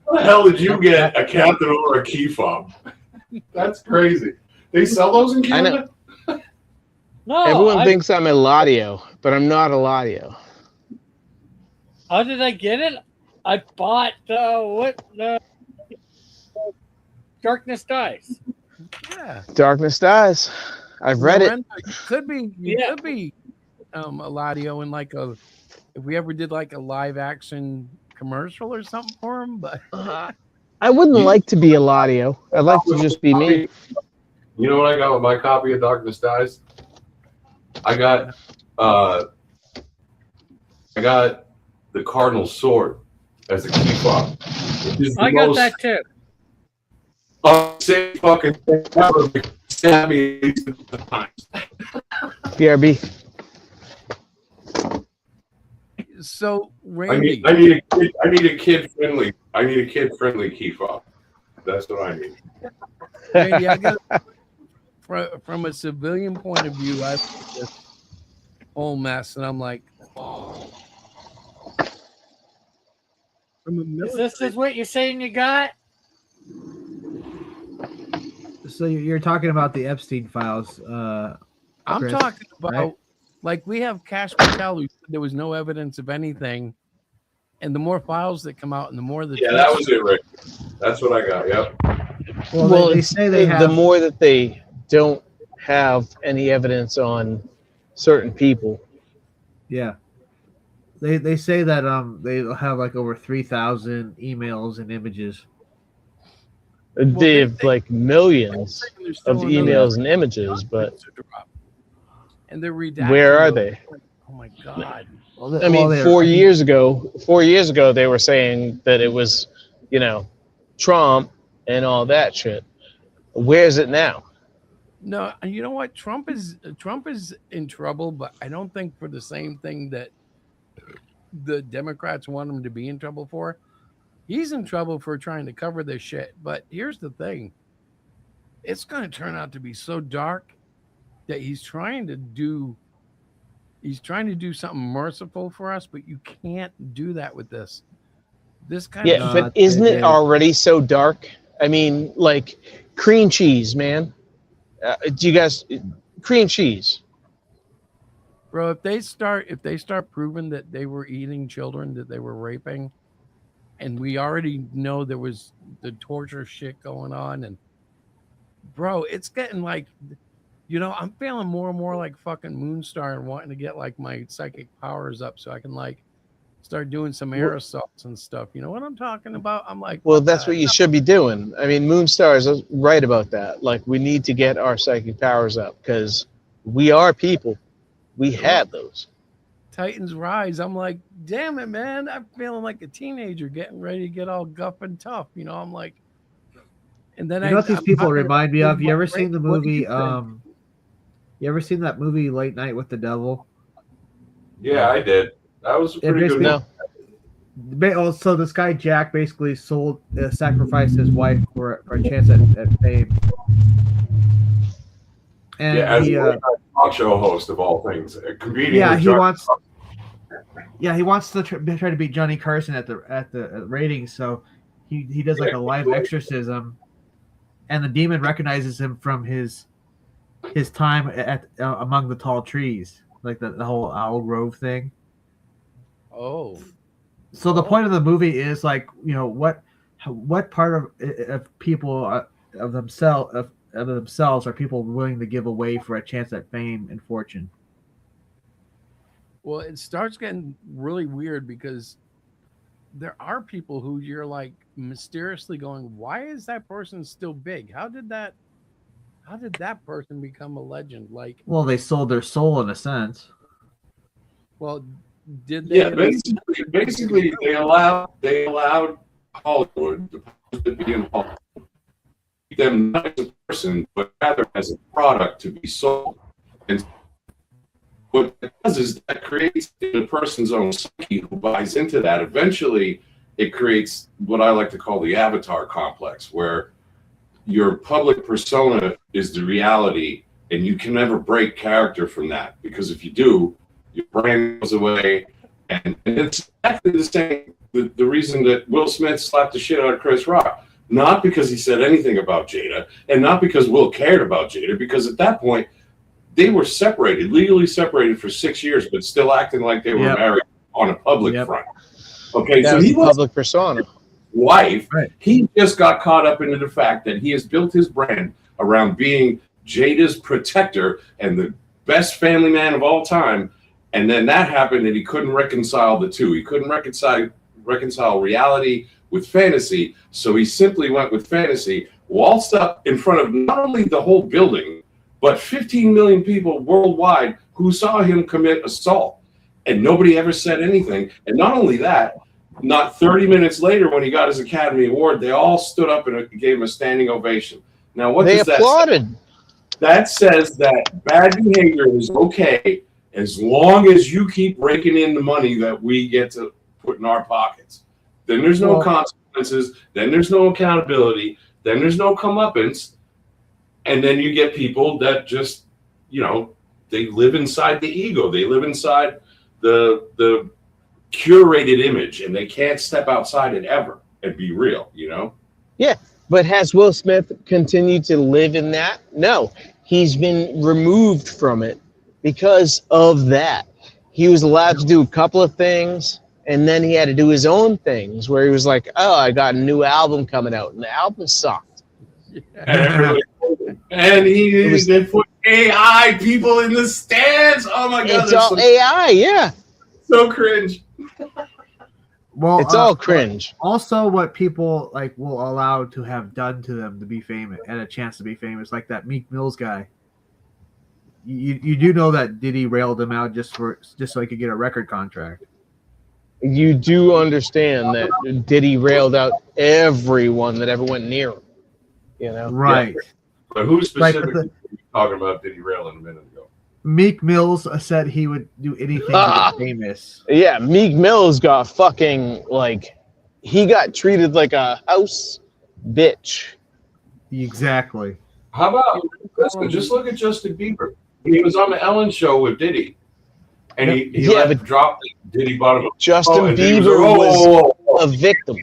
R: How the hell did you get a captain or a key fob? That's crazy. They sell those in Canada?
O: No.
Q: Everyone thinks I'm Eladio, but I'm not Eladio.
O: How did I get it? I bought Darkness Dies.
M: Yeah.
Q: Darkness Dies. I've read it.
M: Could be. You could be Eladio in like a if we ever did like a live action commercial or something for him, but
Q: I wouldn't like to be Eladio. I'd like to just be me.
R: You know what I got with my copy of Darkness Dies? I got the Cardinal Sword as a key fob.
O: I got that too.
R: Same fucking thing ever. Stab me at least times.
Q: BRB.
M: So Randy,
R: I need a kid friendly key fob. That's what I need.
M: Randy, I got from a civilian point of view, I look at this whole mess, and I'm like, oh. From a military,
O: This is what you're saying you got?
N: So you're talking about the Epstein files.
M: I'm
N: Chris,
M: talking about
N: right?
M: like we have Cash Patel who said there was no evidence of anything, and the more files that come out, and the more the
R: that was it, Rick. That's what I got. Yep.
N: Well, they say they have
Q: the more that they don't have any evidence on certain people.
N: Yeah. They say that they have like over 3,000 emails and images.
Q: They have like millions of emails and images, but
M: and they're redacted.
Q: Where are they?
M: Oh my god!
Q: I mean, 4 years ago, they were saying that it was, Trump and all that shit. Where is it now?
M: No, you know what? Trump is in trouble, but I don't think for the same thing that the Democrats want him to be in trouble for. He's in trouble for trying to cover this shit. But here's the thing. It's going to turn out to be so dark that he's trying to do something merciful for us, but you can't do that with this. This kind of
Q: but isn't it already so dark? I mean, like cream cheese, man. Do you guys cream cheese?
M: Bro, if they start proving that they were eating children, that they were raping, and we already know there was the torture shit going on, and bro, it's getting like, I'm feeling more and more like fucking Moonstar and wanting to get like my psychic powers up so I can like start doing some air assaults and stuff. You know what I'm talking about? I'm like,
Q: well, that's what you should be doing. I mean, Moonstar is right about that. Like, we need to get our psychic powers up because we are people. We had those.
M: Titans Rise. I'm like, damn it, man. I'm feeling like a teenager getting ready to get all guff and tough. I'm like, and then
N: you know what these people remind me of? You ever seen the movie? You ever seen that movie Late Night with the Devil?
R: Yeah, I did. That was pretty good.
N: No. So this guy Jack basically sacrificed his wife for a chance at fame. And
R: as a talk show host of all things, a comedian.
N: Yeah, he wants to try to beat Johnny Carson at the ratings. So he does like a live exorcism, and the demon recognizes him from his time at among the tall trees, like the whole Owl Grove thing.
M: Oh.
N: So the point of the movie is like, what part of people of themselves are people willing to give away for a chance at fame and fortune?
M: Well, it starts getting really weird because there are people who you're like mysteriously going, why is that person still big? How did that person become a legend? Like,
N: well, they sold their soul in a sense.
M: Well, did they?
R: Yeah, basically they allowed Hollywood to be in Hollywood. Them not as a person, but rather as a product to be sold. And what it does is that creates in a person's own psyche who buys into that. Eventually, it creates what I like to call the avatar complex, where your public persona is the reality, and you can never break character from that, because if you do, your brand goes away. And it's exactly the same. The reason that Will Smith slapped the shit out of Chris Rock. Not because he said anything about Jada, and not because Will cared about Jada, because at that point, they were separated, legally separated for 6 years, but still acting like they were married on a public front. Okay,
Q: that
R: so
Q: was
R: he was
Q: public persona.
R: Wife,
N: right.
R: He just got caught up into the fact that he has built his brand around being Jada's protector and the best family man of all time, And then that happened, and he couldn't reconcile the two. He couldn't reconcile reality with fantasy, so he simply went with fantasy, waltzed up in front of not only the whole building, but 15 million people worldwide who saw him commit assault. And nobody ever said anything. And not only that, not 30 minutes later, when he got his Academy Award, they all stood up and gave him a standing ovation. Now, what
Q: They
R: does that
Q: applauded.
R: say? That says that bad behavior is okay as long as you keep raking in the money that we get to put in our pockets. Then there's no consequences. Then there's no accountability. Then there's no comeuppance. And then you get people that just, they live inside the ego. They live inside the curated image, and they can't step outside it ever and be real,
Q: Yeah, but has Will Smith continued to live in that? No, he's been removed from it because of that. He was allowed to do a couple of things, and then he had to do his own things where he was like, oh, I got a new album coming out, and the album sucked.
R: And they put AI people in the stands. Oh my God.
Q: It's all AI, yeah.
R: So cringe.
N: Well,
Q: it's all cringe.
N: Also, what people will allow to have done to them to be famous and a chance to be famous, like that Meek Mills guy. You do know that Diddy railed him out just so he could get a record contract.
Q: You do understand that Diddy railed out everyone that ever went near him.
N: Right.
R: Yeah. But who specifically are you talking about Diddy railing a minute ago?
N: Meek Mills said he would do anything to get famous.
Q: Yeah, Meek Mills got fucking he got treated like a house bitch.
N: Exactly.
R: How about just look at Justin Bieber? He was on the Ellen show with Diddy, and he dropped Diddy bought him.
Q: Justin Bieber was a victim.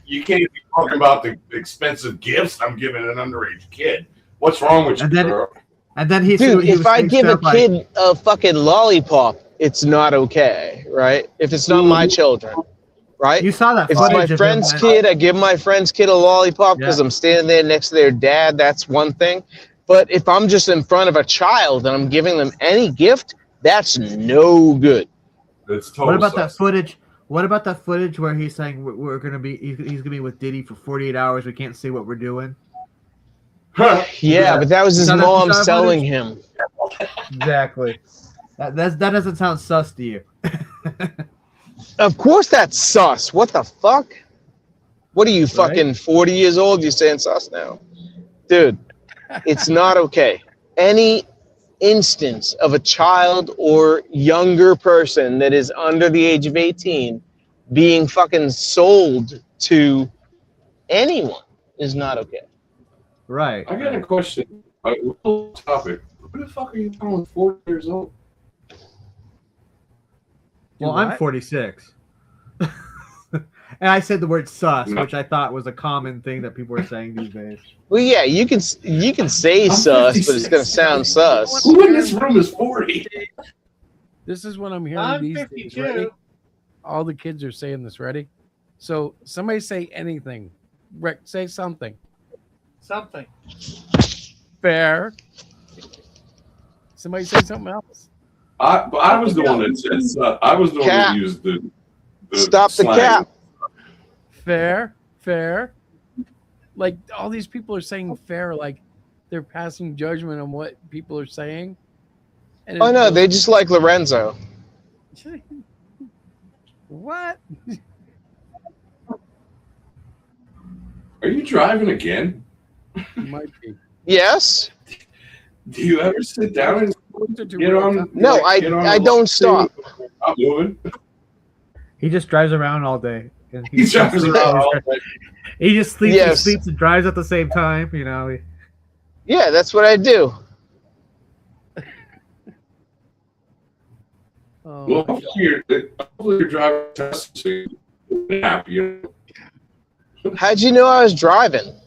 R: You can't be talking about the expensive gifts I'm giving an underage kid. What's wrong with you, girl?
N: And then he
Q: Dude, if I give a kid a fucking lollipop, it's not okay, right? If it's not my children, right?
N: You saw that.
Q: If it's my friend's kid, I give my friend's kid a lollipop because I'm standing there next to their dad. That's one thing. But if I'm just in front of a child and I'm giving them any gift, that's no good.
R: That's total.
N: What about that footage? What about that footage where he's saying we're gonna be? He's gonna be with Diddy for 48 hours. We can't see what we're doing.
Q: Yeah, but that was his mom selling him.
N: Exactly. That doesn't sound sus to you.
Q: Of course that's sus. What the fuck? What are you, fucking 40 years old? You're saying sus now? Dude, it's not okay. Any instance of a child or younger person that is under the age of 18 being fucking sold to anyone is not okay.
N: Right.
R: I got a question. Topic. Who the fuck are you calling 40 years old?
N: Well, I'm 46. And I said the word sus, which I thought was a common thing that people were saying these days.
Q: Well, yeah, you can say sus, but it's gonna sound sus.
R: Who in this room is 40?
M: This is what I'm hearing
O: I'm
M: these
O: 52.
M: days. Ready? All the kids are saying this. Ready? So somebody say anything. Rick, say something.
O: Something.
M: Fair. Somebody say something else.
R: I was the one that said sus. I was the one that used the
Q: stop
R: slang.
Q: the cap.
M: Fair. Like all these people are saying fair, like they're passing judgment on what people are saying. And
Q: Oh no, they just like Lorenzo.
M: What?
R: Are you driving again?
M: Might be.
Q: Yes.
R: Do you ever sit down and get on?
Q: No, I don't stop.
R: I'm moving.
N: He just drives around all day. And
R: He drives around all day.
N: He just sleeps,
Q: Yes.
N: he sleeps and drives at the same time,
Q: Yeah, that's what I do.
R: Well, hopefully you're driving a Tesla, so you can nap,
Q: How'd you know I was driving?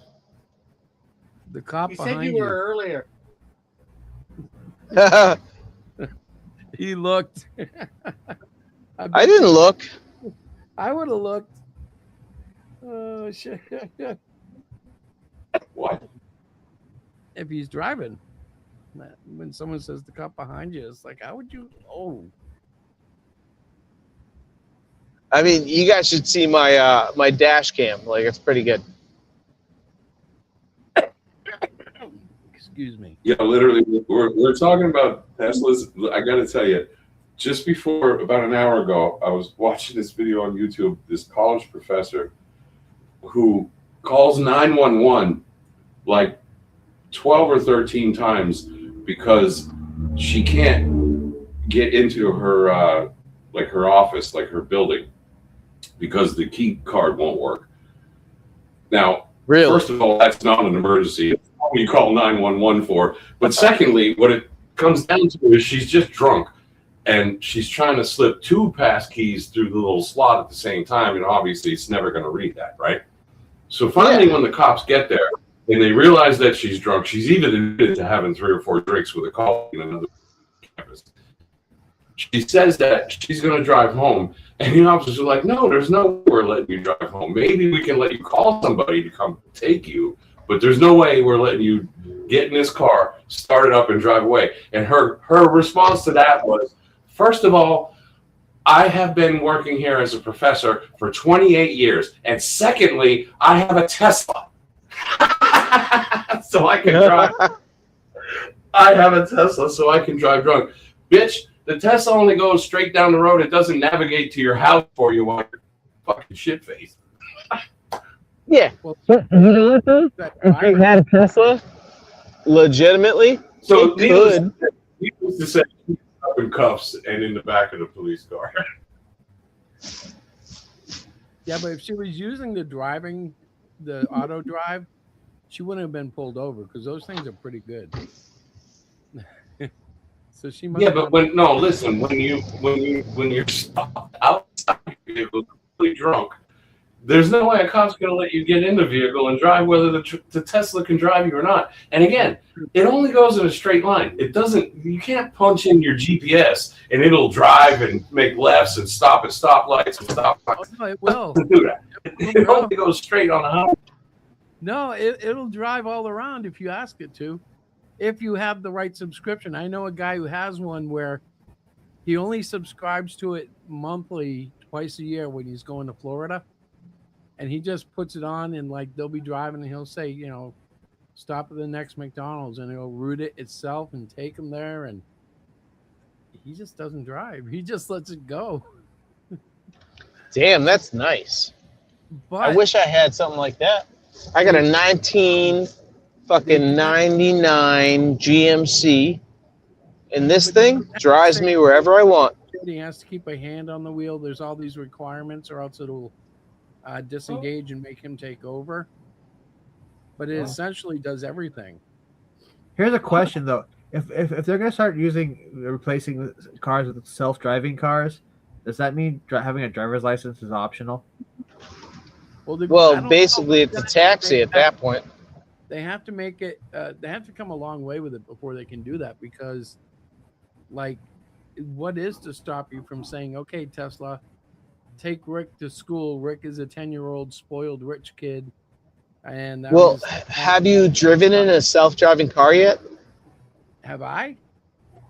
M: The cop
O: You said
M: behind
O: you were earlier.
M: He looked.
Q: I didn't look.
M: I would have looked. Oh shit!
R: What?
M: If he's driving, when someone says the cop behind you, it's like, how would you? Oh,
Q: I mean, you guys should see my my dash cam. Like, it's pretty good.
M: Excuse me.
R: Yeah, literally, we're talking about Teslas. I got to tell you, just before about an hour ago, I was watching this video on YouTube. This college professor who calls 911 like 12 or 13 times because she can't get into her like her office, like her building, because the key card won't work. Now,
Q: really?
R: First of all, that's not an emergency. It's not what you call 911 for. But secondly, what it comes down to is she's just drunk, and she's trying to slip 2 pass keys through the little slot at the same time, and obviously it's never going to read that, right? So finally, when the cops get there and they realize that she's drunk, she's even admitted to having 3 or 4 drinks with a colleague in another campus. She says that she's going to drive home, and the officers are like, no, there's no way we're letting you drive home. Maybe we can let you call somebody to come take you, but there's no way we're letting you get in this car, start it up, and drive away. And her response to that was, first of all, I have been working here as a professor for 28 years. And secondly, I have a Tesla. So I can drive. I have a Tesla, so I can drive drunk. Bitch, the Tesla only goes straight down the road. It doesn't navigate to your house for you while you're fucking shit-faced.
Q: Yeah.
M: Well,
Q: you know what, though? If you had a Tesla, legitimately,
R: So
Q: it could.
R: Needless to say, up in cuffs and in the back of the police car.
M: Yeah, but if she was using the auto drive, she wouldn't have been pulled over because those things are pretty good. So she must.
R: Yeah, but listen, when you're stopped outside your vehicle, completely drunk, there's no way a cop's going to let you get in the vehicle and drive, whether the Tesla can drive you or not. And again, it only goes in a straight line. It doesn't. You can't punch in your GPS and it'll drive and make lefts and stop at stoplights and stop.
M: Oh, no, it will.
R: It doesn't do that. It only goes straight on the highway.
M: No, it'll drive all around if you ask it to. If you have the right subscription. I know a guy who has one where he only subscribes to it monthly, twice a year when he's going to Florida. And he just puts it on and like they'll be driving and he'll say, stop at the next McDonald's and it'll route it itself and take him there. And he just doesn't drive. He just lets it go.
Q: Damn, that's nice.
M: But
Q: I wish I had something like that. I got a 1999 GMC, and this thing drives me wherever I want.
M: He has to keep a hand on the wheel. There's all these requirements, or else it'll disengage and make him take over. But it essentially does everything.
N: Here's a question though: if they're going to start replacing cars with self-driving cars, does that mean having a driver's license is optional?
Q: Well, basically, it's a taxi at that point.
M: They have to make it. They have to come a long way with it before they can do that. Because, like, what is to stop you from saying, "Okay, Tesla, take Rick to school. Rick is a 10-year-old spoiled rich kid." And
Q: have you driven in a self-driving car yet?
M: Have I?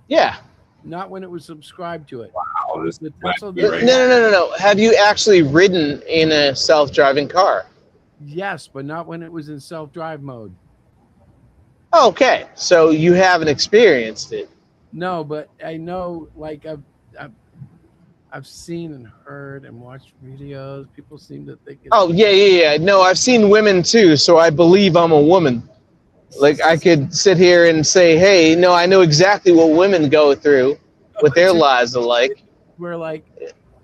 Q: Yeah.
M: Not when it was subscribed to it.
R: Wow, this
M: The Tesla
Q: No. Have you actually ridden in a self-driving car?
M: Yes, but not when it was in self-drive mode.
Q: Okay, so you haven't experienced it.
M: No, but I know, like I've seen and heard and watched videos. People seem to think it's
Q: Oh, yeah. No, I've seen women too, so I believe I'm a woman. Like, I could sit here and say, hey, no, I know exactly what women go through, what their lives are like.
M: Where, like,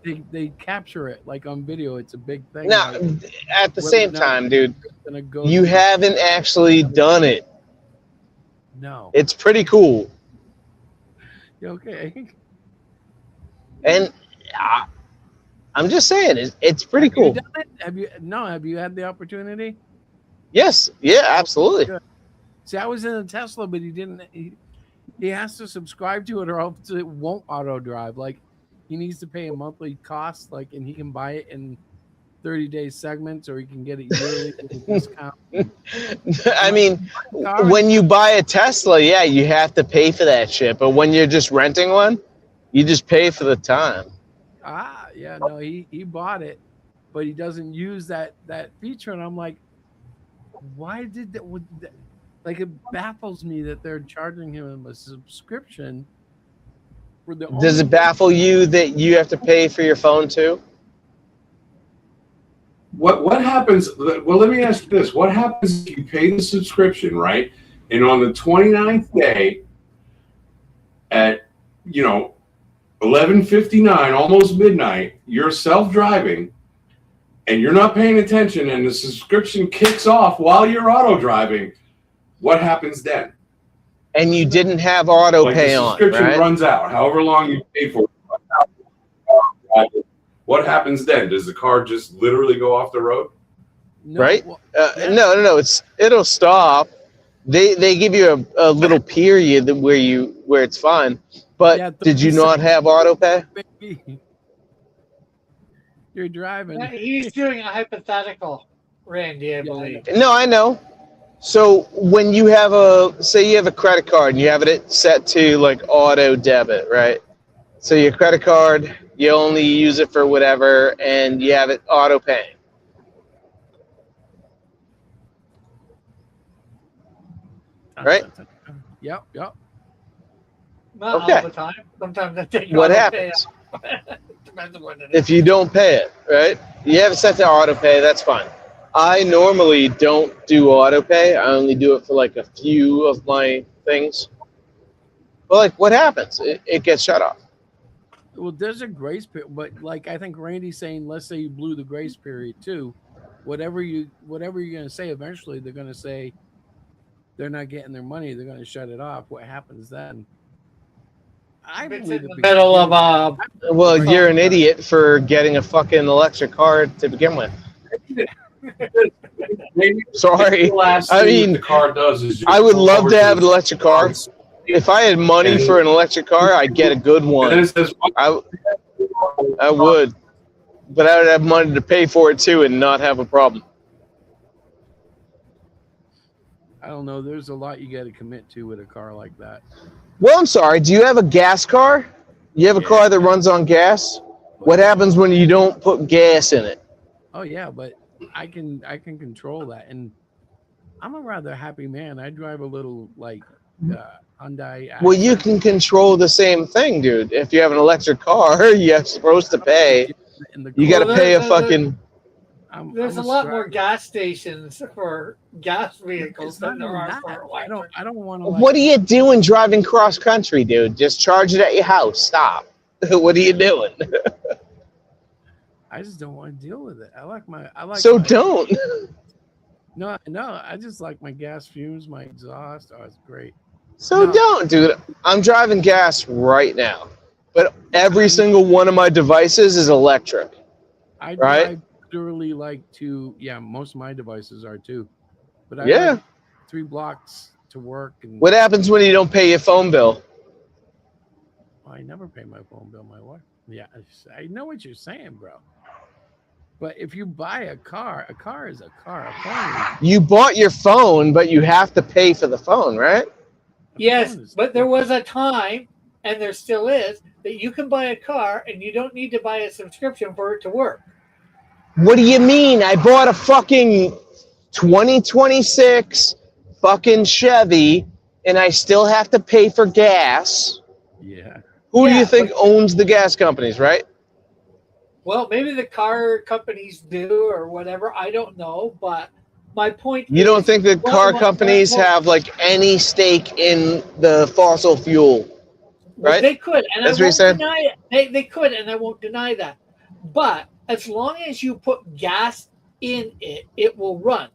M: they capture it, like, on video. It's a big thing.
Q: Now,
M: like,
Q: at the same time, dude,
M: go
Q: you haven't actually done it.
M: No.
Q: It's pretty cool.
M: Okay.
Q: And I'm just saying, it's pretty cool.
M: Have you done it? Have you had the opportunity?
Q: Yes. Yeah, absolutely.
M: Good. See, I was in a Tesla, but he didn't. He has to subscribe to it, or else it won't auto drive. Like, he needs to pay a monthly cost, like, and he can buy it in 30-day segments, or he can get it yearly at a discount.
Q: I mean, when you buy a Tesla, yeah, you have to pay for that shit. But when you're just renting one, you just pay for the time.
M: yeah. No, he bought it, but he doesn't use that feature, and I'm like, why did that? Like, it baffles me that they're charging him a subscription for the.
Q: Does it baffle you that you have to pay for your phone too?
R: What happens? Well, let me ask you this: what happens if you pay the subscription, right? And on the 29th day, at 11:59, almost midnight, you're self-driving, and you're not paying attention, and the subscription kicks off while you're auto driving. What happens then?
Q: And you didn't have auto pay
R: the
Q: on,
R: subscription
Q: right?
R: runs out. However long you pay for it. What happens then? Does the car just literally go off the road?
M: No,
Q: Right?
M: well,
Q: No. It'll stop. They give you a little period where it's fine. But
M: Yeah,
Q: did you
M: 30
Q: not have auto pay?
M: baby. You're driving.
O: He's doing a hypothetical, Randy, I believe.
Q: No, I know. So when you have say you have a credit card and you have it set to like auto debit, right? So your credit card, you only use it for whatever, and you have it auto paying. Right?
M: Yep.
O: Not
Q: Okay.
O: all the time. Sometimes I take
Q: What
O: auto
Q: happens?
O: pay. Depends on what it is.
Q: If you don't pay it, right? You have it set to auto pay, that's fine. I normally don't do auto pay. I only do it for like a few of my things. But like, what happens? It gets shut off.
M: Well, there's a grace period, but like I think Randy's saying, let's say you blew the grace period too. Whatever you're gonna say, eventually they're gonna say they're not getting their money. They're gonna shut it off. What happens then? I
O: It's
M: believe
O: in the
M: it
O: middle of
Q: Well, you're an idiot for getting a fucking electric car to begin with. Sorry.
R: The last
Q: I
R: thing
Q: mean,
R: the car does is just
Q: I would
R: go
Q: love
R: over
Q: to have
R: the
Q: an electric car. If I had money for an electric car, I'd get a good
R: And
Q: one.
R: then it says,
Q: I would. But I would have money to pay for it too and not have a problem.
M: I don't know. There's a lot you got to commit to with a car like that.
Q: Well, I'm sorry. Do you have a gas car? You have a car that runs on gas? What happens when you don't put gas in it?
M: Oh yeah, but I can control that, and I'm a rather happy man. I drive a little like Hyundai.
Q: Well, you can control the same thing, dude. If you have an electric car, you're supposed to pay. You got to pay a fucking.
O: There's a lot more gas stations for gas vehicles than there are for electric.
M: I don't want to.
Q: What are you doing driving cross country, dude? Just charge it at your house. Stop. What are you doing?
M: I just don't want to deal with it. I like.
Q: So don't.
M: No. I just like my gas fumes, my exhaust. Oh, it's great.
Q: So don't, dude. I'm driving gas right now, but every single one of my devices is electric.
M: I
Q: right?
M: drive literally like most of my devices are too. But I
Q: Yeah.
M: live 3 blocks to work. And
Q: What happens when you don't pay your phone bill?
M: I never pay my phone bill. My wife. Yeah, I know what you're saying, bro. But if you buy a car is a car. A phone
Q: You bought your phone, but you have to pay for the phone, right?
O: Yes, but there was a time, and there still is, that you can buy a car and you don't need to buy a subscription for it to work.
Q: What do you mean? I bought a fucking 2026 fucking Chevy, and I still have to pay for gas.
M: Yeah.
Q: Who do you think owns the gas companies, right?
O: Well, maybe the car companies do or whatever. I don't know, but my point
Q: You don't think that car companies have like any stake in the fossil fuel, right?
O: They could, and
Q: That's
O: I
Q: what you
O: won't
Q: said?
O: deny it. They could, and I won't deny that. But as long as you put gas in it, it will run.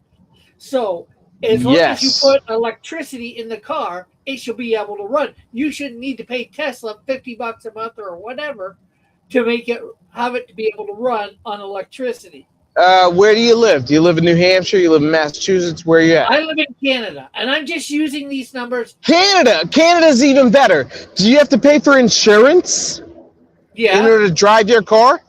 O: So as long as you put electricity in the car, it should be able to run. You shouldn't need to pay Tesla $50 a month or whatever to have it to be able to run on electricity.
Q: Where do you live? Do you live in New Hampshire? You live in Massachusetts? Where are you at?
O: I live in Canada, and I'm just using these numbers.
Q: Canada's even better. Do you have to pay for insurance?
O: Yeah.
Q: In order to drive your car?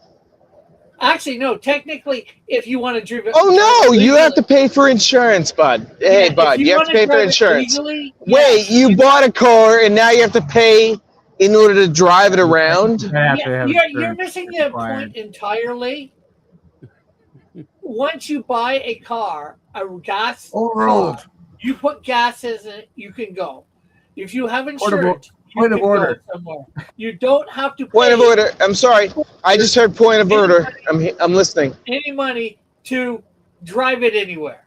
O: Actually, no. Technically, if you want to drive it.
Q: Oh no, you have to pay for insurance, bud. Hey, bud, you have to pay for insurance.
O: Legally,
Q: Wait, you bought a car and now you have to pay in order to drive it around.
O: You're missing the point entirely. Once you buy a car, a gas car, you put gas in it, you can go. If you have insurance, you can go somewhere. You don't have to pay
Q: Point of order. I'm sorry. I just heard point of order. I'm listening.
O: any money to drive it anywhere.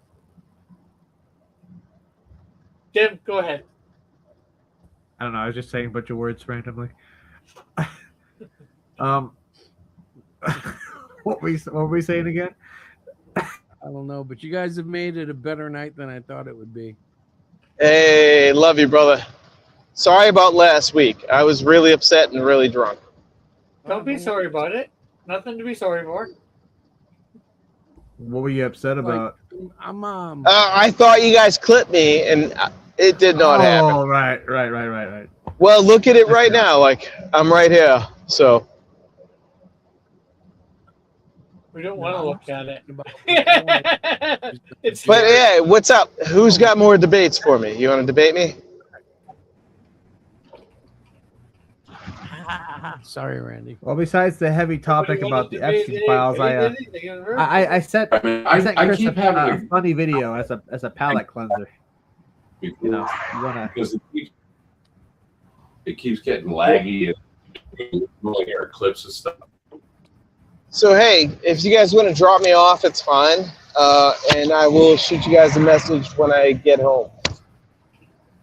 O: Jim, go ahead.
N: I don't know. I was just saying a bunch of words randomly. What were we saying again?
M: I don't know, but you guys have made it a better night than I thought it would be.
Q: Hey, love you, brother. Sorry about last week. I was really upset and really drunk.
O: Don't be sorry about it. Nothing to be sorry for.
N: What were you upset about?
M: I'm
Q: I thought you guys clipped me, and it did not happen.
N: Oh, right.
Q: Well, look at it right now. Like, I'm right here. So.
O: We don't want to look at it.
Q: But yeah, what's up? Who's got more debates for me? You want to debate me?
M: Sorry, Randy.
N: Well, besides the heavy topic about the Epstein files, I sent Chris a funny video as a palate cleanser. You know, you wanna
R: because it keeps getting laggy and rolling air clips and stuff.
Q: So hey, if you guys want to drop me off, it's fine, and I will shoot you guys a message when I get home.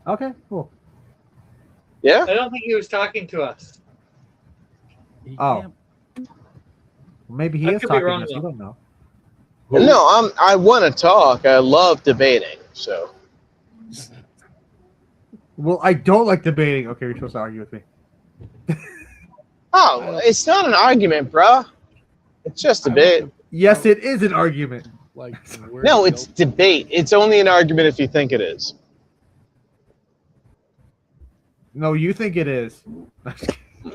N: Okay, cool.
Q: Yeah.
O: I don't think he was talking to us.
N: Oh, maybe he is talking to us. We don't know.
Q: No, I want to talk. I love debating. So.
N: Well, I don't like debating. Okay, you're supposed to argue with me.
Q: Oh, it's not an argument, bro. It's just debate.
N: Yes, it is an argument.
M: Like,
Q: no, it's debate. It's only an argument if you think it is.
N: No, you think it is.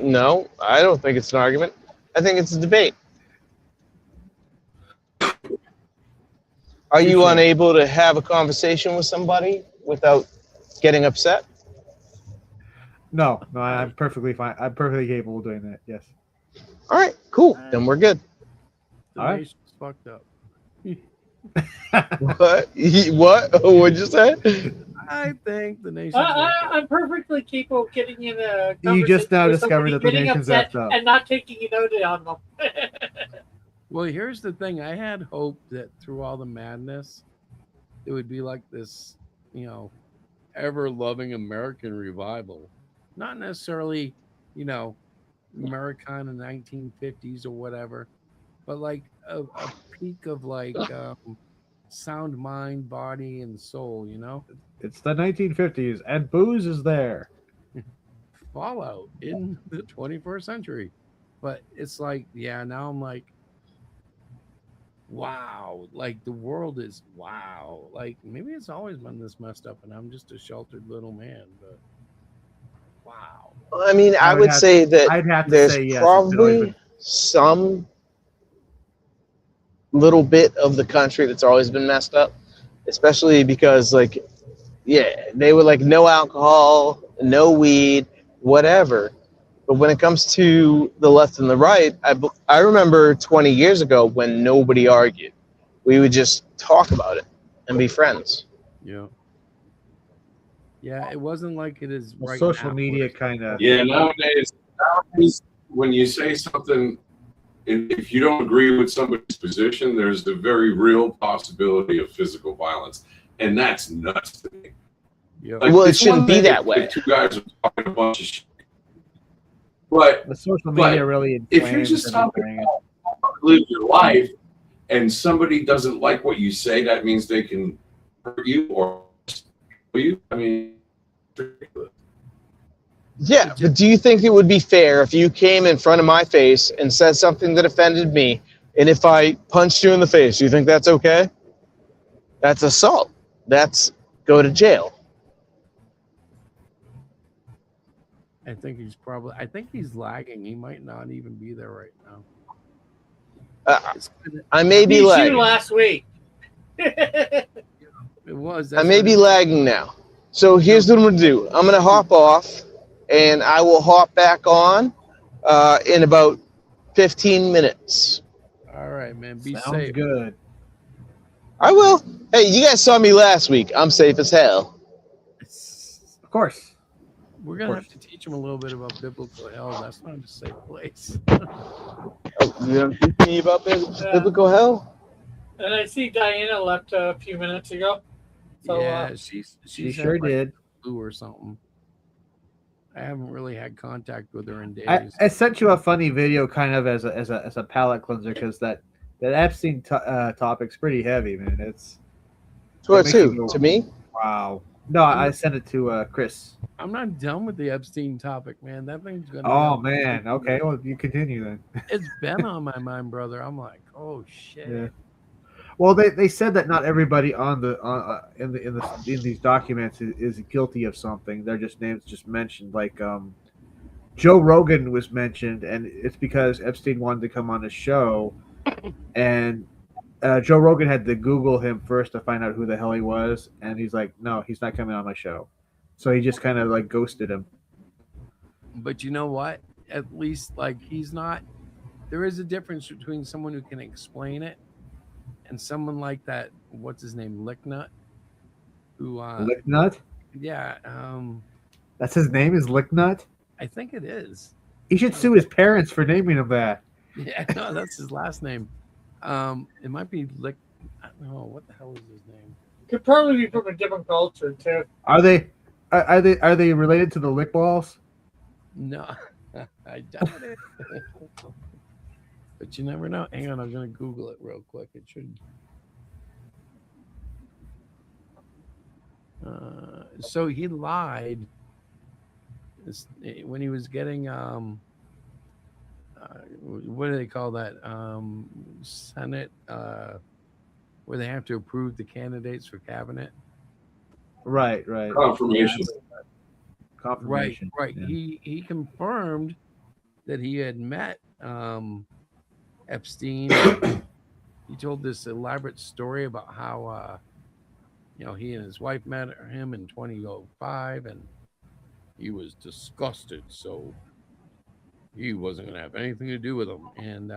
Q: No, I don't think it's an argument. I think it's a debate. Are you unable to have a conversation with somebody without getting upset?
N: No, I'm perfectly fine. I'm perfectly capable of doing that. Yes.
Q: All right, cool. Then we're good.
M: The
N: All right.
M: nation's fucked up.
Q: What? What? What'd you say?
M: I think the nation's
O: I'm perfectly capable of getting in a conversation.
N: You just now
O: with
N: discovered
O: somebody,
N: that the
O: getting
N: nation's
O: upset
N: effed up.
O: and not taking it out on them.
M: Well, here's the thing. I had hope that through all the madness, it would be like this, ever-loving American revival. Not necessarily, Americana 1950s or whatever, but like a peak of like sound mind, body, and soul,
N: It's the 1950s, and booze is there.
M: Fallout in the 21st century. But it's like, now I'm like, wow, like the world is wow. Like maybe it's always been this messed up and I'm just a sheltered little man, but wow.
Q: I mean, I would say that there's
N: yes,
Q: probably some little bit of the country that's always been messed up, especially because they were like no alcohol, no weed, whatever. But when it comes to the left and the right, I remember 20 years ago when nobody argued. We would just talk about it and be friends.
M: Yeah. Yeah, it wasn't like it is right
N: social
M: now.
N: media kind of.
R: Yeah, nowadays, when you say something, if you don't agree with somebody's position, there's the very real possibility of physical violence. And that's nuts to me.
M: Yeah.
Q: Well, it shouldn't be that way.
R: If two guys are talking a bunch of shit. But
N: the social media really
R: if you're just talking about how to live your life and somebody doesn't like what you say, that means they can hurt you or you. I mean,
Q: yeah, but do you think it would be fair if you came in front of my face and said something that offended me, and if I punched you in the face, you think that's okay? That's assault. That's go to jail.
M: I think he's lagging. He might not even be there right now.
Q: I may be
O: You
Q: lagging.
O: last week.
M: It was.
Q: I may be lagging now. So here's what I'm going to do. I'm going to hop off, and I will hop back on in about 15 minutes.
M: All right, man. Be
N: Sounds
M: safe.
N: good.
Q: I will. Hey, you guys saw me last week. I'm safe as hell.
N: Of course.
M: We're gonna have to teach them a little bit about biblical hell. That's not a safe place.
Q: You don't teach me about biblical hell?
O: And I see Diana left a few minutes ago. So,
M: yeah, she's
N: sure
M: had, like,
N: did.
M: flu or something. I haven't really had contact with her in days.
N: I sent you a funny video, kind of as a palate cleanser, because that Epstein topic's pretty heavy, man. It's
Q: Towards who? To me?
N: Wow. No, I sent it to Chris.
M: I'm not done with the Epstein topic, man. That thing's gonna.
N: Oh
M: be
N: man. Okay. Well, you continue then.
M: It's been on my mind, brother. I'm like, oh shit.
N: Yeah. Well, they said that not everybody on the in these documents is guilty of something. They're just names just mentioned. Like Joe Rogan was mentioned, and it's because Epstein wanted to come on the show, and Joe Rogan had to Google him first to find out who the hell he was, and he's like, no, he's not coming on my show. So he just kind of like ghosted him.
M: But you know what? At least, like, he's not. There is a difference between someone who can explain it and someone like that. What's his name? Licknut. Who?
N: Licknut?
M: Yeah.
N: That's his name. Is Licknut?
M: I think it is.
N: He should sue his parents for naming him that.
M: Yeah, no, that's his last name. It might be Lick. I don't know what the hell is his name.
O: could probably be from a different culture too.
N: Are they related to the Lick Balls?
M: No, I doubt it. But you never know. Hang on, I'm gonna Google it real quick. It should. So he lied when he was getting what do they call that? Senate, where they have to approve the candidates for cabinet.
N: Right.
R: Confirmation.
N: Confirmation.
M: Right.
N: Yeah.
M: He confirmed that he had met Epstein. He told this elaborate story about how he and his wife met him in 2005, and he was disgusted, so he wasn't going to have anything to do with him. And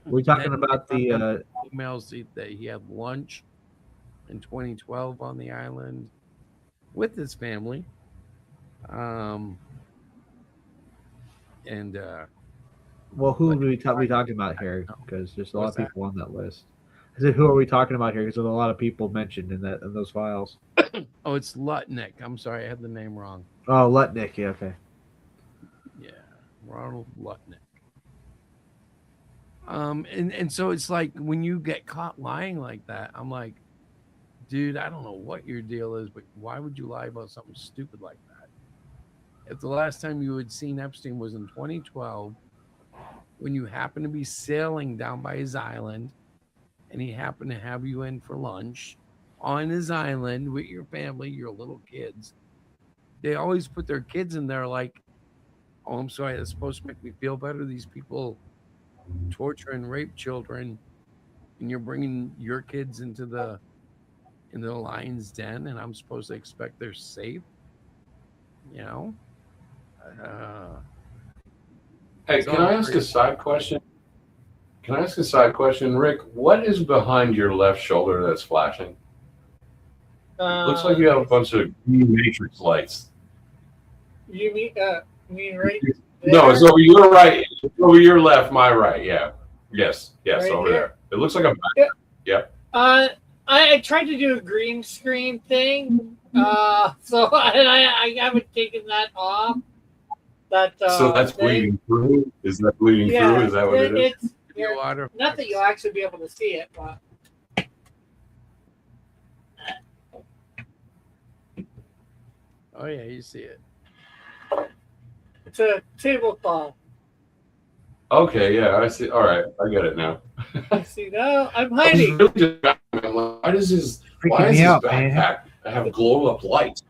N: We're talking about the
M: emails that he had lunch in 2012 on the island with his family.
N: well, who are we talking about here? Because there's a lot of people on that list. I said, who are we talking about here? Because there's a lot of people mentioned in those files.
M: Oh, it's Lutnick. I'm sorry, I had the name wrong.
N: Oh, Lutnick. Yeah, okay.
M: Yeah, Ronald Lutnick. And so it's like when you get caught lying like that, I'm like, dude, I don't know what your deal is, but why would you lie about something stupid like that? If the last time you had seen Epstein was in 2012, when you happened to be sailing down by his island, and he happened to have you in for lunch on his island with your family, your little kids, they always put their kids in there like, oh, I'm sorry, that's supposed to make me feel better. These people torture and rape children, and you're bringing your kids into the lion's den, and I'm supposed to expect they're safe. You know.
R: Hey, can I ask a side question? Rick? What is behind your left shoulder that's flashing? Looks like you have a bunch of green matrix lights.
O: You mean right?
R: No, it's over your right. It's over your left, my right. Yeah. Yes, right over there. It looks like a. Yep.
O: I tried to do a green screen thing, so I haven't taken that off.
R: So that's bleeding through. Is that bleeding through? Is that what it is?
O: Not that you'll actually be able to see it, but.
M: Oh yeah, you see it.
O: It's a tablecloth.
R: Okay, yeah, I see. All right, I get it now.
O: I see now. I'm hiding.
R: I'm like, why does his backpack have glow up lights?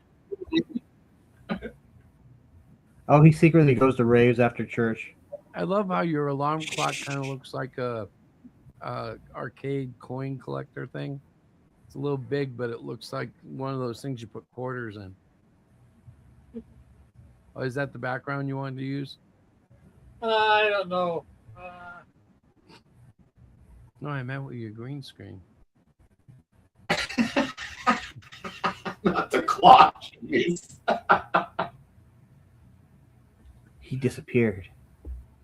N: Oh, he secretly goes to raves after church.
M: I love how your alarm clock kind of looks like a arcade coin collector thing. It's a little big, but it looks like one of those things you put quarters in. Oh, is that the background you wanted to use?
O: I don't know.
M: No, I meant with your green screen.
R: Not the clock.
N: He disappeared.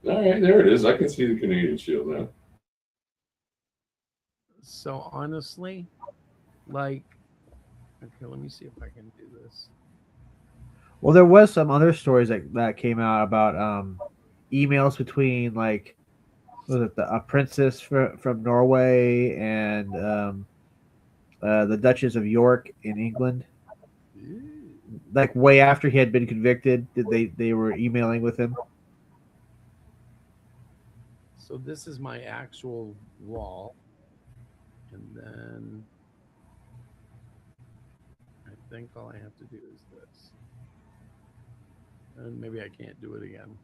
R: All right, there it is. I can see the Canadian shield now.
M: So honestly, like, okay, let me see if I can do this.
N: Well, there was some other stories that came out about emails between like was it a princess from Norway and the Duchess of York in England. Like way after he had been convicted, they were emailing with him.
M: So this is my actual wall, and then I think all I have to do is this, and maybe I can't do it again.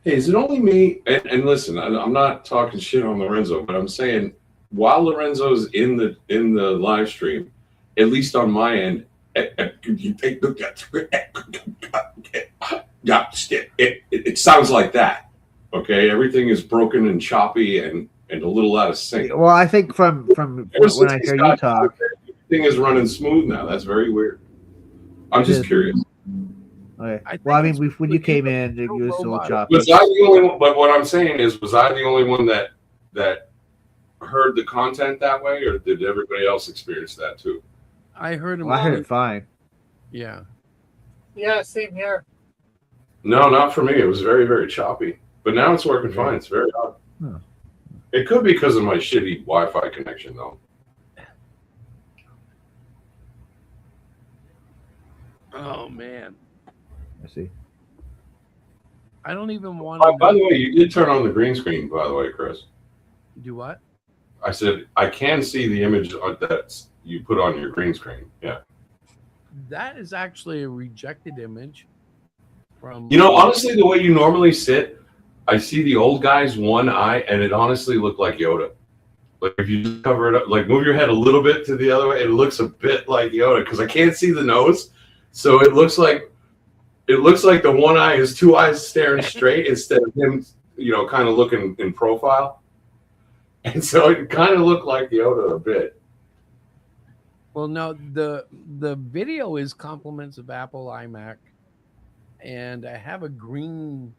R: Hey, is it only me? And listen, I'm not talking shit on Lorenzo, but I'm saying while Lorenzo's in the live stream, at least on my end, it sounds like that. Okay, everything is broken and choppy and a little out of sync.
N: Well, I think from when I hear you talk,
R: everything is running smooth now. That's very weird. I'm just curious.
N: Okay. Well, I mean, when you came in, it was still choppy.
R: Was I the only one? But what I'm saying is, was I the only one that heard the content that way, or did everybody else experience that too?
M: I heard him.
N: Well, I heard it fine.
M: Yeah.
O: Yeah, same here.
R: No, not for me. It was very, very choppy. But now it's working fine. It's very odd.
N: Huh.
R: It could be because of my shitty Wi-Fi connection, though.
M: Oh man.
N: I see.
M: I don't even want
R: to.
M: to.
R: By the way, you did turn on the green screen. By the way, Chris.
M: Do what?
R: I said I can see the image that you put on your green screen. Yeah.
M: That is actually a rejected image. From.
R: You know, honestly, the way you normally sit, I see the old guy's one eye, and it honestly looked like Yoda. Like if you just cover it up, like move your head a little bit to the other way, it looks a bit like Yoda because I can't see the nose, so it looks like the one eye is two eyes staring straight instead of him, you know, kind of looking in profile, and so it kind of looked like Yoda a bit.
M: Well, no, the video is compliments of Apple iMac, and I have a green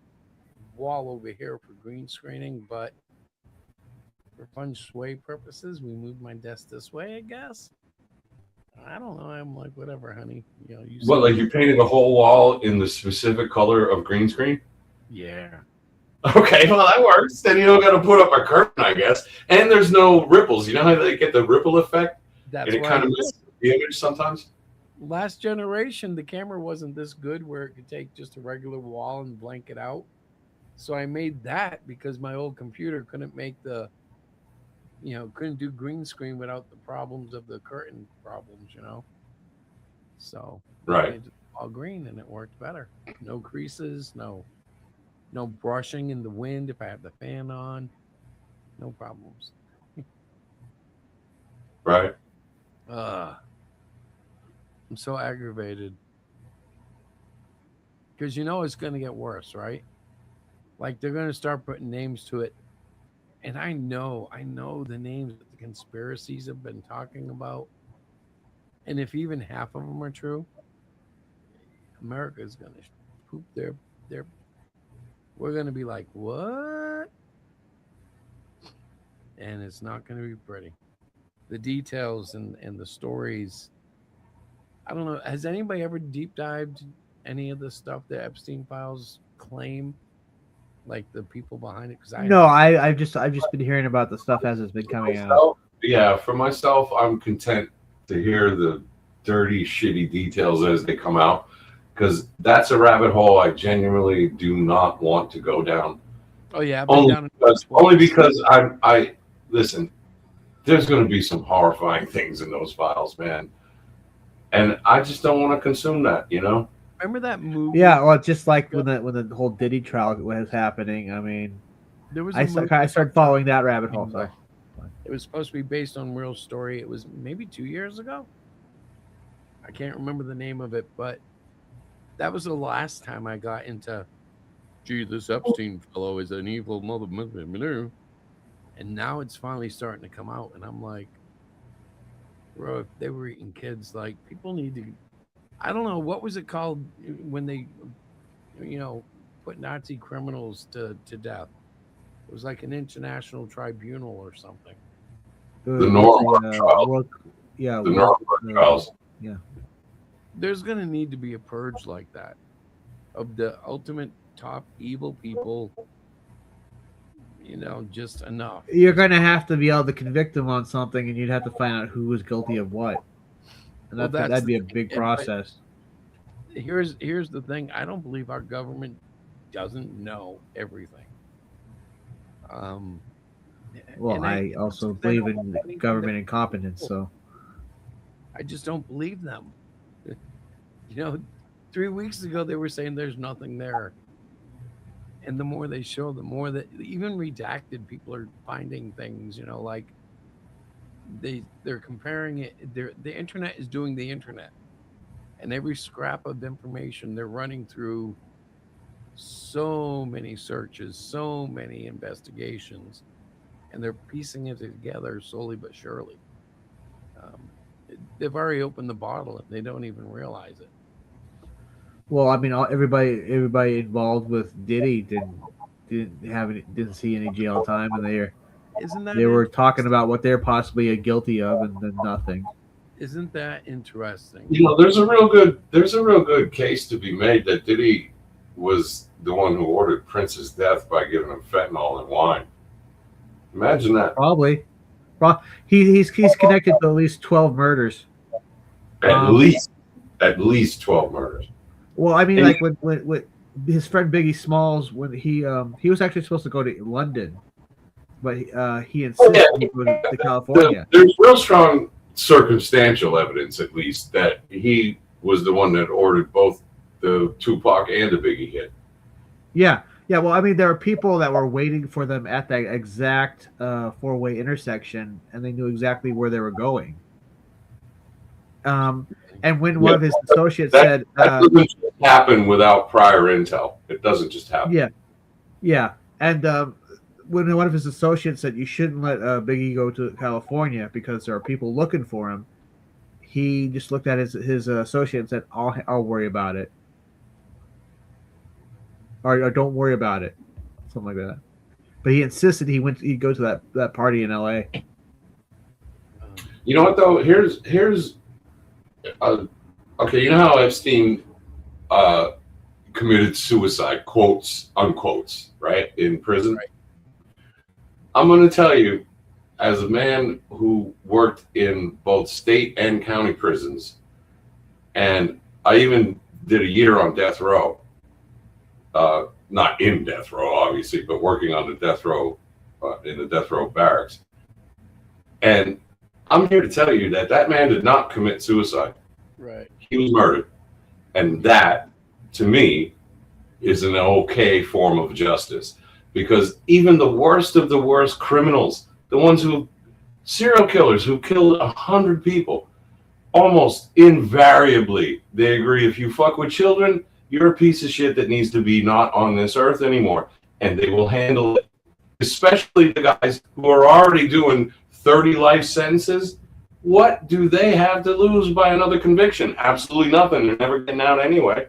M: wall over here for green screening, but for feng shui purposes, we moved my desk this way, I guess. I don't know. I'm like, whatever, honey. You know,
R: What, like you painted the whole wall in the specific color of green screen?
M: Yeah.
R: Okay, well that works. Then you don't got to put up a curtain, I guess. And there's no ripples. You know how they get the ripple effect?
M: That's
R: and it
M: why
R: kind of misses the image sometimes.
M: Last generation, the camera wasn't this good where it could take just a regular wall and blank it out. So I made that because my old computer couldn't make couldn't do green screen without the problems of the curtain problems, you know. So
R: right,
M: I made it all green and it worked better. No creases, no brushing in the wind if I have the fan on, no problems.
R: Right.
M: I'm so aggravated because it's going to get worse, right? Like they're going to start putting names to it. And I know the names that the conspiracies have been talking about. And if even half of them are true, America is going to poop we're going to be like, what? And it's not going to be pretty. The details and the stories. I don't know. Has anybody ever deep dived any of the stuff that Epstein files claim? Like the people behind it? Because
N: I've just been hearing about the stuff as it's been coming out.
R: Yeah, for myself, I'm content to hear the dirty, shitty details as they come out, because that's a rabbit hole I genuinely do not want to go down.
M: Oh yeah,
R: only because I listen. There's going to be some horrifying things in those files, man, and I just don't want to consume that. You know.
M: Remember that movie?
N: Yeah, well, just like when the whole Diddy trial was happening. I mean,
M: there was
N: I started following that rabbit hole. Sorry.
M: It was supposed to be based on real story. It was maybe 2 years ago. I can't remember the name of it, but that was the last time I got into, gee, this Epstein fellow is an evil mother. And now it's finally starting to come out. And I'm like, bro, if they were eating kids, like, people need to, I don't know, what was it called when they, put Nazi criminals to death? It was like an international tribunal or something.
R: The Nuremberg trials.
N: The
R: Nuremberg trials.
N: Yeah.
M: There's going to need to be a purge like that of the ultimate top evil people, just enough.
N: You're going to have to be able to convict them on something, and you'd have to find out who was guilty of what. And
M: Well,
N: that'd be a big process.
M: Here's the thing. I don't believe our government doesn't know everything.
N: Well, I also believe in government incompetence, so
M: I just don't believe them. 3 weeks ago they were saying there's nothing there, and the more they show, the more that even redacted people are finding things. Like they're comparing it. The internet is doing the internet, and every scrap of information they're running through so many searches, so many investigations, and they're piecing it together slowly but surely. They've already opened the bottle and they don't even realize it.
N: Well, I mean, everybody involved with Diddy didn't see any jail time, and they were talking about what they're possibly guilty of, and then nothing.
M: Isn't that interesting?
R: There's a real good case to be made that Diddy was the one who ordered Prince's death by giving him fentanyl and wine. Imagine that.
N: Probably. He's connected to at least 12 murders.
R: At least 12 murders.
N: Well, I mean, like when his friend Biggie Smalls, when he was actually supposed to go to London, but he insisted he go to California.
R: There's real strong circumstantial evidence, at least, that he was the one that ordered both the Tupac and the Biggie hit.
N: Yeah. Well, I mean, there were people that were waiting for them at that exact four-way intersection, and they knew exactly where they were going. And when one of his associates said,
R: that doesn't just happen without prior intel. It doesn't just happen.
N: Yeah. And when one of his associates said, you shouldn't let Biggie go to California because there are people looking for him, he just looked at his associate and said, I'll worry about it. Or don't worry about it. Something like that. But he insisted he'd go to that party in LA.
R: You know what, though? Here's okay, you know how Epstein committed suicide, quotes, unquotes, right, in prison? Right. I'm going to tell you, as a man who worked in both state and county prisons, and I even did a year on death row, not in death row, obviously, but working on the death row, in the death row barracks. And I'm here to tell you that man did not commit suicide.
M: Right.
R: He was murdered. And that, to me, is an okay form of justice. Because even the worst of the worst criminals, the ones serial killers who killed 100 people, almost invariably, they agree, if you fuck with children, you're a piece of shit that needs to be not on this earth anymore. And they will handle it. Especially the guys who are already doing 30 life sentences. What do they have to lose by another conviction? Absolutely nothing. They're never getting out anyway.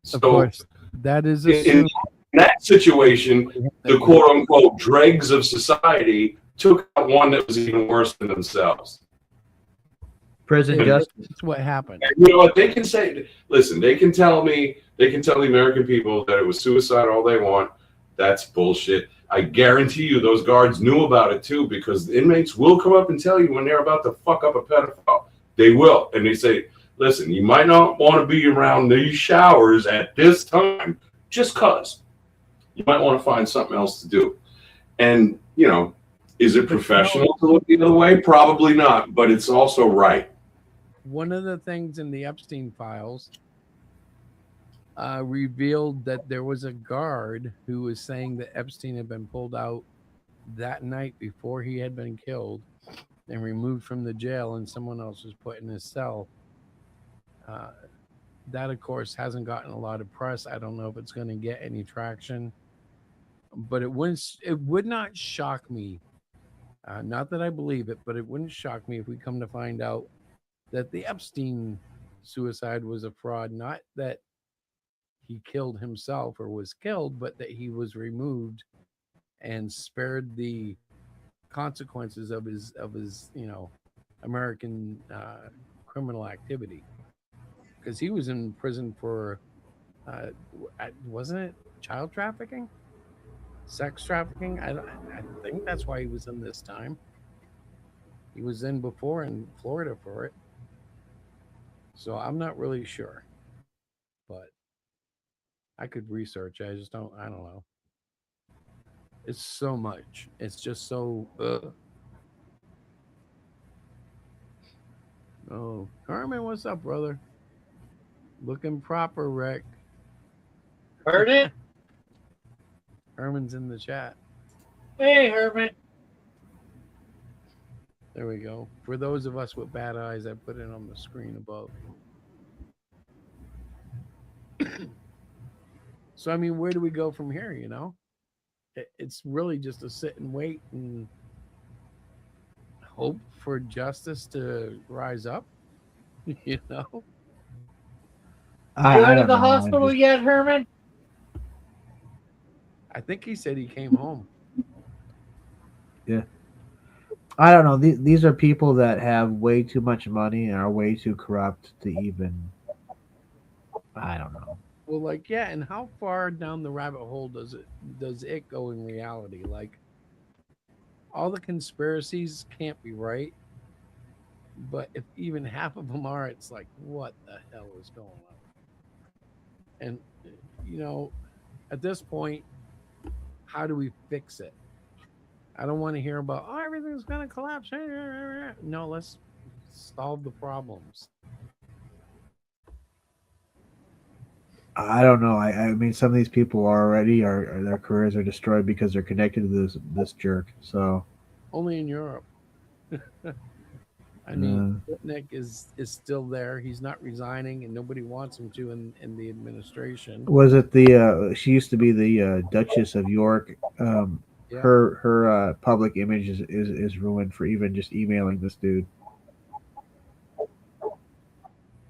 R: So,
M: of course, that is
R: in that situation, the quote-unquote dregs of society took out one that was even worse than themselves.
N: Prison justice.
M: That's what happened.
R: And you know what? They can say, listen, they can tell the American people that it was suicide all they want. That's bullshit. I guarantee you those guards knew about it too, because the inmates will come up and tell you when they're about to fuck up a pedophile. They will. And they say, listen, you might not want to be around these showers at this time just because. You might want to find something else to do. And, is it professional to look the other way? Probably not, but it's also right.
M: One of the things in the Epstein files revealed that there was a guard who was saying that Epstein had been pulled out that night before he had been killed and removed from the jail, and someone else was put in his cell. That, of course, hasn't gotten a lot of press. I don't know if it's going to get any traction, but it would not shock me. Not that I believe it, but it wouldn't shock me if we come to find out that the Epstein suicide was a fraud. Not that he killed himself or was killed, but that he was removed and spared the consequences of his American criminal activity, because he was in prison for wasn't it child trafficking, sex trafficking? I think that's why he was in this time. He was in before in Florida for it, so I'm not really sure, but I could research. I don't know. It's so much. It's just so. Oh, Carmen, what's up, brother? Looking proper, Rick.
O: Heard it?
M: Herman's in the chat.
O: Hey, Herman.
M: There we go. For those of us with bad eyes, I put it on the screen above. So, I mean, where do we go from here, you know? It's really just to sit and wait and hope for justice to rise up, you know?
O: You out of the hospital yet, Herman?
M: I think he said he came home.
N: Yeah. I don't know. These are people that have way too much money and are way too corrupt to even. I don't know.
M: Well, like, yeah, and how far down the rabbit hole does it go in reality? Like, all the conspiracies can't be right, but if even half of them are, it's like, what the hell is going on? And you know, at this point, how do we fix it? I don't want to hear about, oh, everything's going to collapse. No, let's solve the problems.
N: I don't know. I mean, some of these people already are their careers are destroyed because they're connected to this jerk. So
M: only in Europe. I mean, Nick is still there. He's not resigning, and nobody wants him to in the administration.
N: Was it the? She used to be the Duchess of York.
M: Yeah.
N: Her public image is ruined for even just emailing this dude.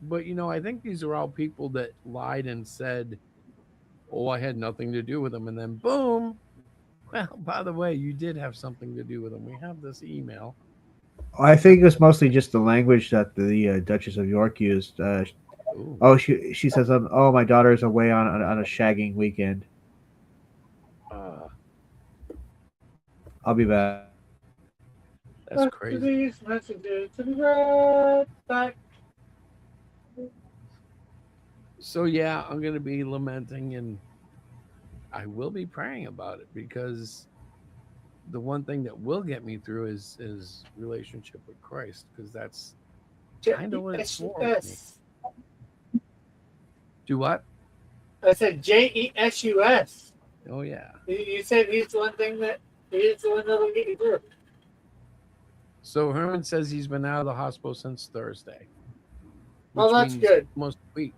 M: But you know, I think these are all people that lied and said, "Oh, I had nothing to do with them," and then boom. Well, by the way, you did have something to do with them. We have this email.
N: I think it's mostly just the language that the Duchess of York used. She says, "Oh, my daughter's away on a shagging weekend. I'll be back."
M: That's crazy.
O: These messages to be right back.
M: So yeah, I'm gonna be lamenting, and I will be praying about it, because the one thing that will get me through is relationship with Christ, because that's kind of what it's for me. Do what?
O: I said JESUS.
M: Oh yeah.
O: You said he's the one that'll get you through.
M: So Herman says he's been out of the hospital since Thursday.
O: Oh, that's good.
M: Almost a week.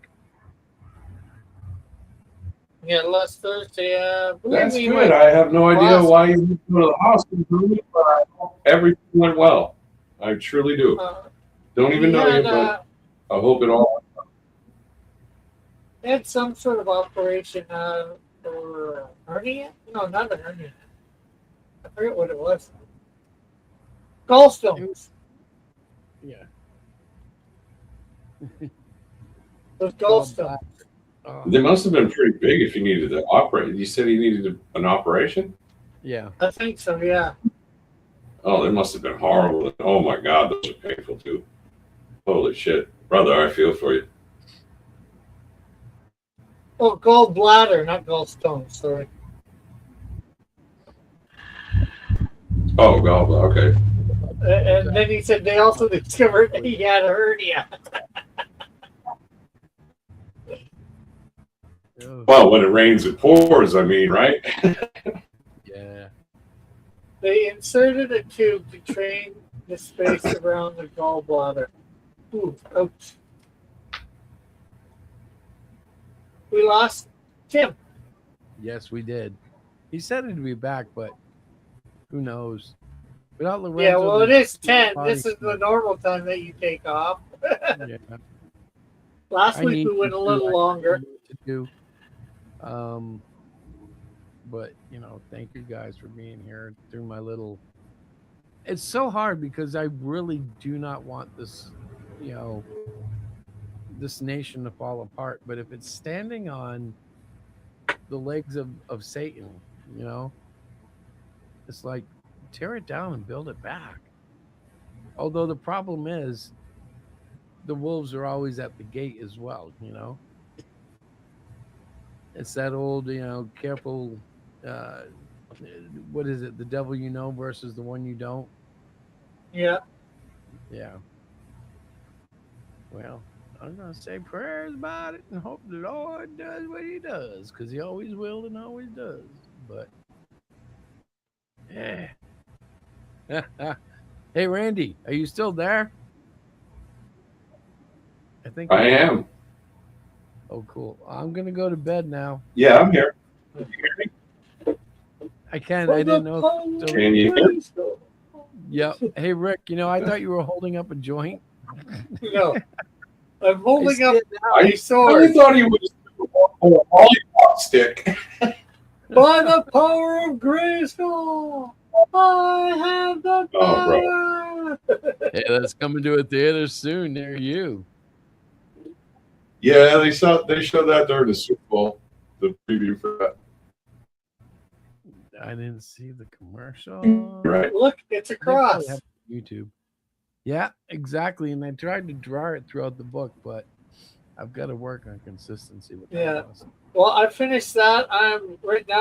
O: Yeah, last Thursday.
R: That's good. I have no idea why you went to the hospital, but I hope everything went well. I truly do. Don't even know you, but I hope it all.
O: Had some sort of operation for hernia. No, not a hernia. I forget what it was. Gallstones.
M: Yeah.
O: Those gallstones.
R: They must have been pretty big if you needed to operate. You said he needed an operation?
M: Yeah.
O: I think so, yeah.
R: Oh, they must have been horrible. Oh my God, those are painful too. Holy shit. Brother, I feel for you.
O: Oh, gallbladder, not gallstones, sorry.
R: Oh, gallbladder, okay.
O: And then he said they also discovered that he had a hernia.
R: Well, when it rains, it pours, I mean, right?
M: Yeah.
O: They inserted a tube to drain the space around the gallbladder. Ooh, ouch. we lost Tim.
M: Yes, we did. He said he'd be back, but who knows? Without Lorenzo,
O: Yeah, well, it is 10.
M: party
O: This is the
M: started.
O: normal time that you take off.
M: Yeah.
O: Last
M: I
O: week
M: need
O: we went
M: to
O: a
M: do-
O: little
M: I
O: longer.
M: don't know what to do. But thank you guys for being here through my little. It's so hard because I really do not want this, this nation to fall apart. But if it's standing on the legs of Satan, it's like tear it down and build it back. Although the problem is the wolves are always at the gate as well, It's that old, careful what is it? The devil you know versus the one you don't.
O: Yeah.
M: Yeah. Well, I'm gonna say prayers about it and hope the Lord does what He does, because He always will and always does. But yeah. Hey, Randy, are you still there?
R: I am.
M: Oh, cool. I'm gonna go to bed now.
R: Yeah, I'm here.
M: I can. I didn't know.
R: Can you hear?
M: Yep. Hey, Rick. I thought you were holding up a joint.
O: No, I'm holding up
R: I
O: a sword.
R: really thought he was a lollipop stick.
O: By the power of Grayskull, I have the power.
M: Hey, that's coming to a theater soon near you.
R: Yeah, they showed that during the Super Bowl, the preview for that.
M: I didn't see the commercial.
R: Right.
O: Look, it's a cross.
M: YouTube. Yeah, exactly. And I tried to draw it throughout the book, but I've got to work on consistency with that.
O: Yeah. Well, I finished that. I'm working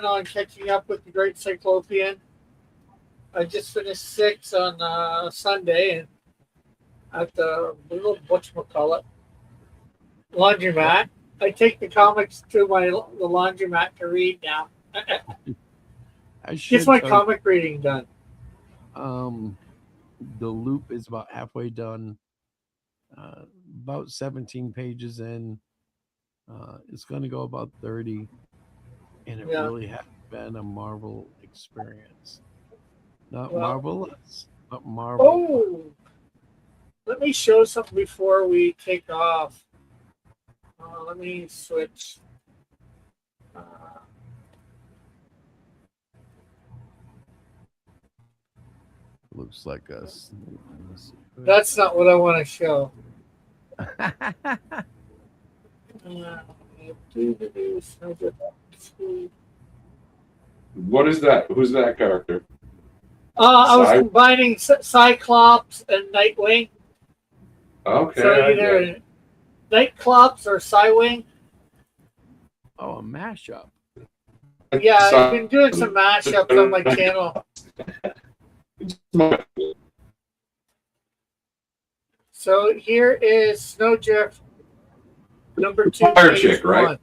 O: on catching up with the Great Cyclopean. I just finished 6 on Sunday and at the little whatchamacallit laundromat. I take the comics to the laundromat to read now. Gets my comic reading done.
M: The loop is about halfway done. About 17 pages in. It's going to go about 30, and it really has been a Marvel experience. Not marvelous, but Marvel.
O: Oh, let me show something before we take off. Let me switch.
M: Looks like us.
O: That's not what I want to show.
R: What is that? Who's that character?
O: I was combining Cyclops and Nightwing.
R: Okay.
O: So either Nightclops or Cywing.
M: Oh, a mashup.
O: Yeah, I've been doing some mashups on my channel. So here is Snowdrift number 2.
R: Fire chick, right?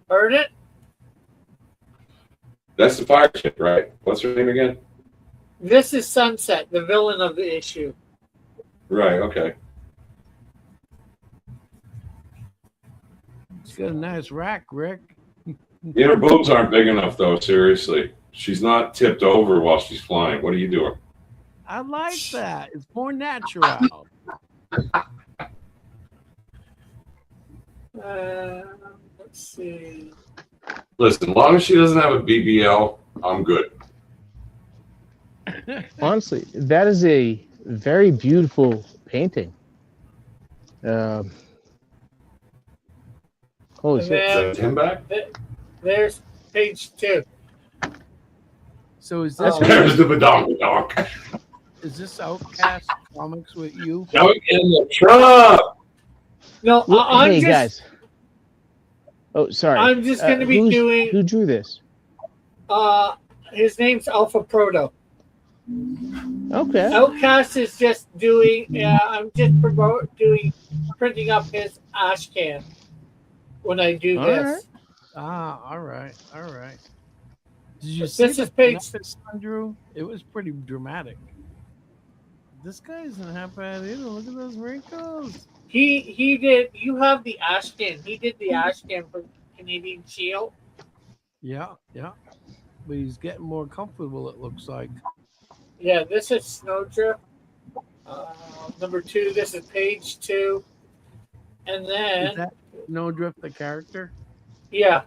O: Heard it?
R: That's the fire chick, right? What's her name again?
O: This is Sunset, the villain of the issue.
R: Right, okay.
M: She's got a nice rack, Rick.
R: Yeah, her boobs aren't big enough, though, seriously. She's not tipped over while she's flying. What are you doing?
M: I like that. It's more natural.
O: Let's see.
R: Listen, as long as she doesn't have a BBL, I'm good.
Q: Honestly, that is a very beautiful painting. Holy shit.
R: Is that Tim back?
O: There's page 2.
M: So is this
R: There's the badonkadonk.
M: Is this Outcast Comics with you?
R: Go in the truck.
O: No, I'm
Q: hey
O: just,
Q: guys. Oh, sorry.
O: I'm just going to be doing.
Q: Who drew this?
O: His name's Alpha Proto.
Q: Okay.
O: Outcast is just doing. I'm just printing up his ash can when I do
M: All
O: this.
M: right. All right. Did you
O: This
M: see
O: is
M: the
O: page-
M: Drew? It was pretty dramatic. this guy isn't half bad either. Look at those wrinkles.
O: He did. You have the Ashton. He did the Ashton for Canadian Shield.
M: Yeah, yeah. But he's getting more comfortable, it looks like.
O: Yeah, this is Snowdrift. Number 2. This is page 2. And then
M: Is that Snowdrift the character?
O: Yeah.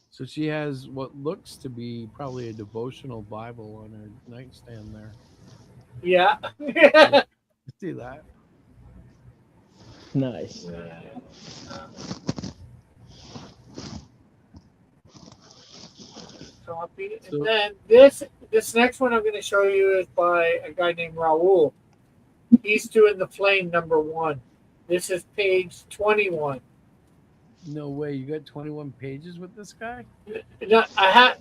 M: So she has what looks to be probably a devotional Bible on her nightstand there.
O: Yeah.
M: See that?
Q: Nice.
O: Copy. And then this next one I'm going to show you is by a guy named Raul. He's doing the Flame number 1. This is page 21.
M: No way. You got 21 pages with this guy?
O: No,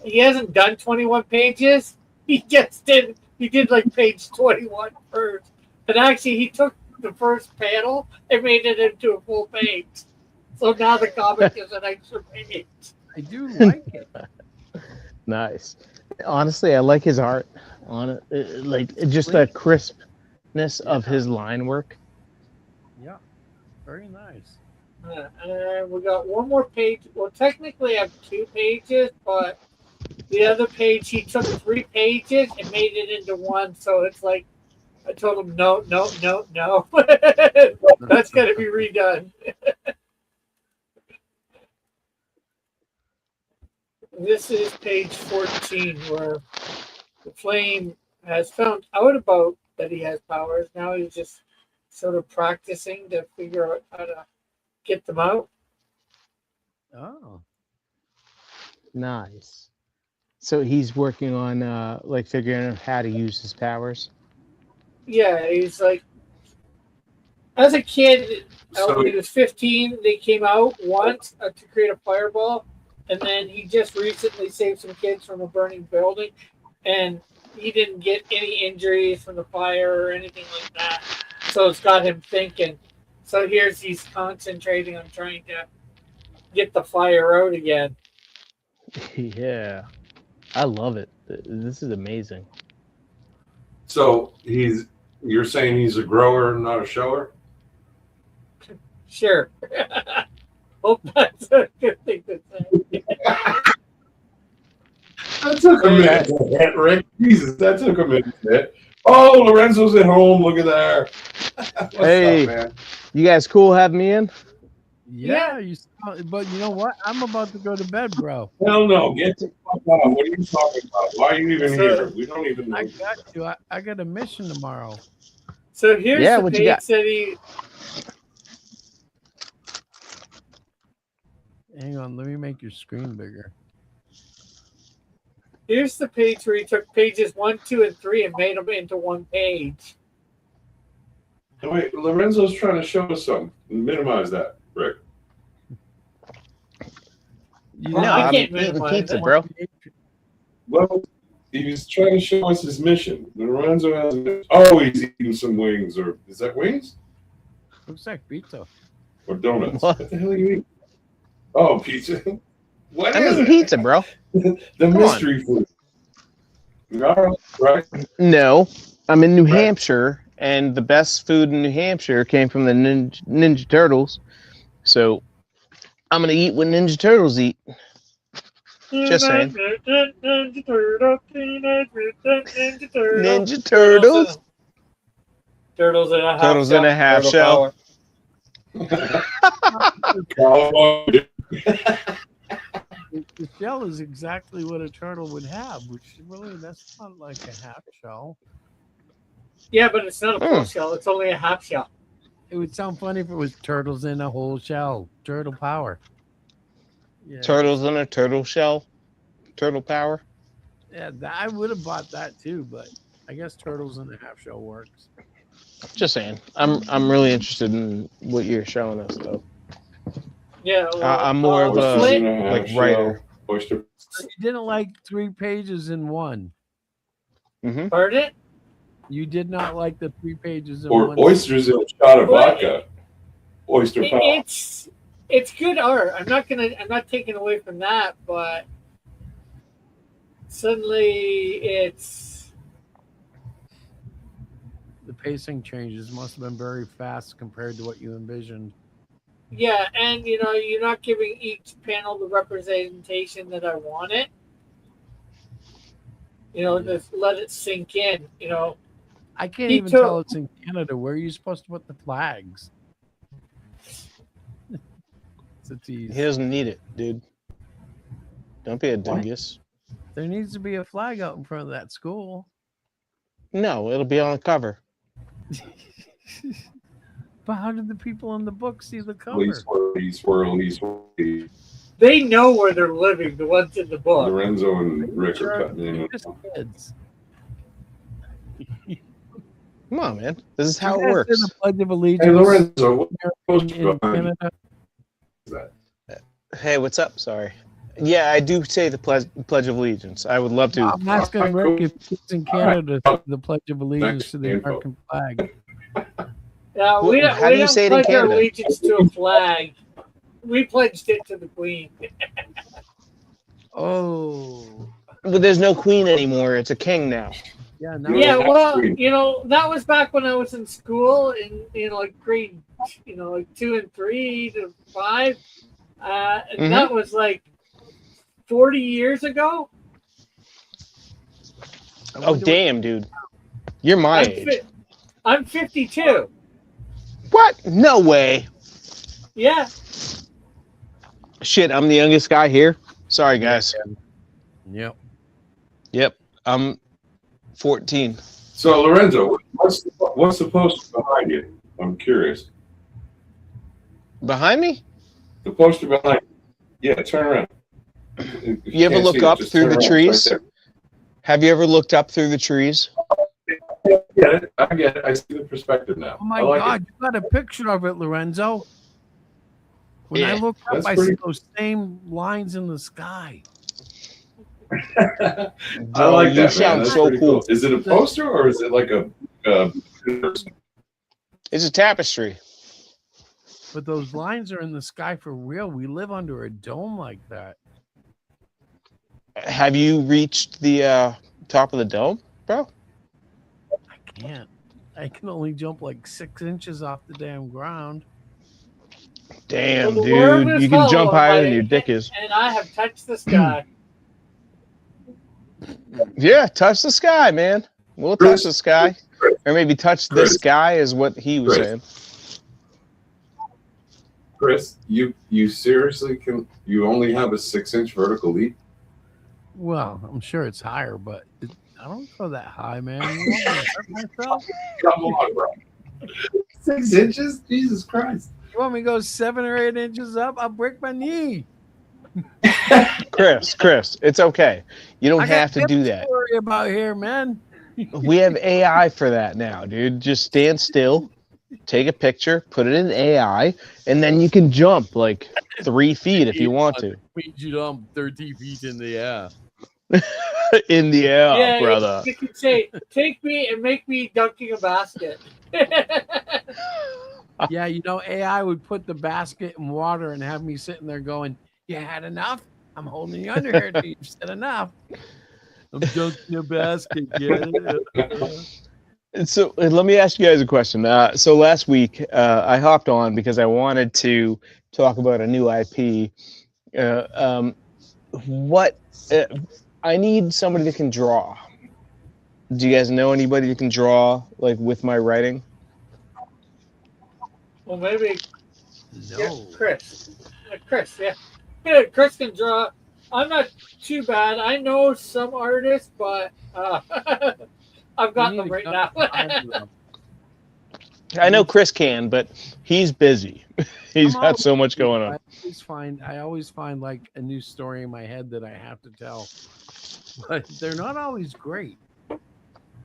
O: he hasn't done 21 pages. He just did. He did like page 21 first. And actually, he took the first panel and made it into a full page. So now the comic is an extra page.
M: I do like it.
Q: Nice. Honestly, I like his art on it. Like just the crispness of his line work.
M: Yeah, very nice.
O: And we got one more page. Well, technically, I have 2 pages, but the other page, he took 3 pages and made it into one. So it's like, I told him, no. That's got to be redone. This is page 14, where the Flame has found out about that he has powers. Now he's just sort of practicing to figure out how to get them out.
M: Oh.
Q: Nice. So he's working on like figuring out how to use his powers.
O: Yeah, he's like, as a kid, when he was 15, they came out once to create a fireball, and then he just recently saved some kids from a burning building, and he didn't get any injuries from the fire or anything like that. So it's got him thinking. So he's concentrating on trying to get the fire out again.
Q: Yeah, I love it. This is amazing.
R: So you're saying he's a grower, not a shower?
O: Sure. Hope that's a good thing to say.
R: That took a minute to hit, Rick. Jesus, that took a minute to hit. Oh, Lorenzo's at home. Look at there.
Q: Hey,
R: up, man?
Q: You guys cool having me in?
M: Yeah, but you know what? I'm about to go to bed, bro.
R: Hell no. Get the fuck out. What are you talking about? Why are you even here? We don't even know.
M: I got you. I got a mission tomorrow.
O: So here's the page that he...
M: Hang on, let me make your screen bigger.
O: Here's the page where he took pages 1, 2, and 3 and made them into one page.
R: Oh, wait, Lorenzo's trying to show us something. Minimize that, Rick.
Q: No, I'm eating pizza, bro.
R: Well, he was trying to show us his mission. Lorenzo has a mission. Oh, he's eating some wings. Or is that wings?
M: Looks like pizza.
R: Or donuts. What the hell are you eating? Oh, pizza. What
Q: I'm
R: is
Q: eating
R: it?
Q: pizza, bro.
R: The mystery food. Right?
Q: No, I'm in New Hampshire, and the best food in New Hampshire came from the Ninja Turtles. So I'm gonna eat what Ninja Turtles eat. Just saying. Ninja Turtles.
O: Turtles in a half
Q: Turtles in a half shell.
M: The shell is exactly what a turtle would have, which really, that's not like a half shell.
O: Yeah, but it's not a full shell. It's only a half shell.
M: It would sound funny if it was turtles in a whole shell. Turtle power. Yeah.
Q: Turtles in a turtle shell. Turtle power.
M: Yeah, I would have bought that too, but I guess turtles in a half shell works.
Q: Just saying. I'm really interested in what you're showing us, though.
O: Yeah,
Q: I'm more of a like writer.
R: Oyster.
M: You didn't like 3 pages in one.
Q: Mm-hmm.
O: Pardon?
M: You did not like the 3 pages in one.
R: Or oysters in a shot of vodka. Oyster power.
O: It's good art. I'm not taking away from that, but suddenly it's
M: the pacing changes must have been very fast compared to what you envisioned.
O: Yeah, and you're not giving each panel the representation that I want it. Just let it sink in.
M: I can't
O: He
M: even
O: took-
M: tell it's in Canada. Where are you supposed to put the flags? It's a tease.
Q: He doesn't need it, dude. Don't be a dingus.
M: There needs to be a flag out in front of that school.
Q: No, it'll be on the cover.
M: But how did the people in the book see the cover?
R: Swirly.
O: They know where they're living, the ones in the book.
R: Lorenzo and Rick are cutting in.
M: They're just kids.
Q: Come on, man. This is how
M: You
Q: it
M: guys
Q: works.
M: did the Pledge of Allegiance.
R: Hey, Lorenzo, what
M: in Canada?
Q: Hey, what's up? Sorry. Yeah, I do say the Pledge of Allegiance. I would love to.
M: I'm asking Rick if kids in Canada say the Pledge of Allegiance to the American flag.
O: Yeah, we don't,
Q: how
O: we
Q: do you
O: don't
Q: say it in
O: pledge our
Q: Canada?
O: allegiance to a flag. We pledged it to the Queen.
M: Oh.
Q: Well, there's no queen anymore. It's a king now.
M: Yeah,
O: Well, that was back when I was in school in like grade, like 2 and 3 to 5. And that was like 40 years ago.
Q: Oh, damn, dude. You're my age.
O: I'm 52.
Q: What? No way.
O: Yeah.
Q: Shit, I'm the youngest guy here. Sorry, guys.
M: Yep.
Q: Yep. I'm 14.
R: So, Lorenzo, what's the poster behind you? I'm curious.
Q: Behind me?
R: The poster behind you. Yeah, turn around.
Q: You ever look up through the trees? Have you ever looked up through the trees?
R: I get it. I see the perspective now.
M: Oh my
R: I like
M: God,
R: it.
M: you got a picture of it, Lorenzo. When I look up,
R: That's
M: I see
R: pretty-
M: those same lines in the sky.
R: I like
Q: you
R: that,
Q: sound
R: man. That's
Q: so
R: pretty
Q: cool.
R: Is it a poster or is it like a
Q: It's a tapestry.
M: But those lines are in the sky for real. We live under a dome like that.
Q: Have you reached the top of the dome, bro?
M: I can't. I can only jump like 6 inches off the damn ground.
Q: Damn,
O: Well, the worm
Q: dude.
O: is
Q: You can jump
O: hollow,
Q: higher
O: but
Q: than your dick is.
O: And I have touched the sky.
Q: Yeah, touch the sky, man. We'll touch the sky. Or maybe touch the sky is what he was saying.
R: Chris, you seriously you only have a 6-inch vertical leap?
M: Well, I'm sure it's higher, but I don't go that high, man. You want me to hurt myself?
R: Come on, bro. 6 inches? Jesus Christ.
M: You want me to go 7 or 8 inches up? I'll break my knee.
Q: Chris, it's okay. You don't have to do that.
M: To worry about here, man.
Q: We have AI for that now, dude. Just stand still, take a picture, put it in AI, and then you can jump like 3 feet if you want to.
M: We jump 30 feet in the air.
Q: In the air,
O: Yeah,
Q: brother.
O: you could say, take me and make me dunking a basket.
M: Yeah, AI would put the basket in water and have me sitting there going, "You had enough? I'm holding you under here till you've said enough." I'm dunking a basket,
Q: And so let me ask you guys a question. So last week I hopped on because I wanted to talk about a new IP. I need somebody that can draw. Do you guys know anybody that can draw like with my writing?
O: Well, maybe
M: No.
O: yeah, Chris. Chris, yeah. Yeah, Chris can draw. I'm not too bad. I know some artists, but I've got them right now.
Q: I know Chris can, but he's busy. He's got so much going on.
M: I always find like a new story in my head that I have to tell. But they're not always great.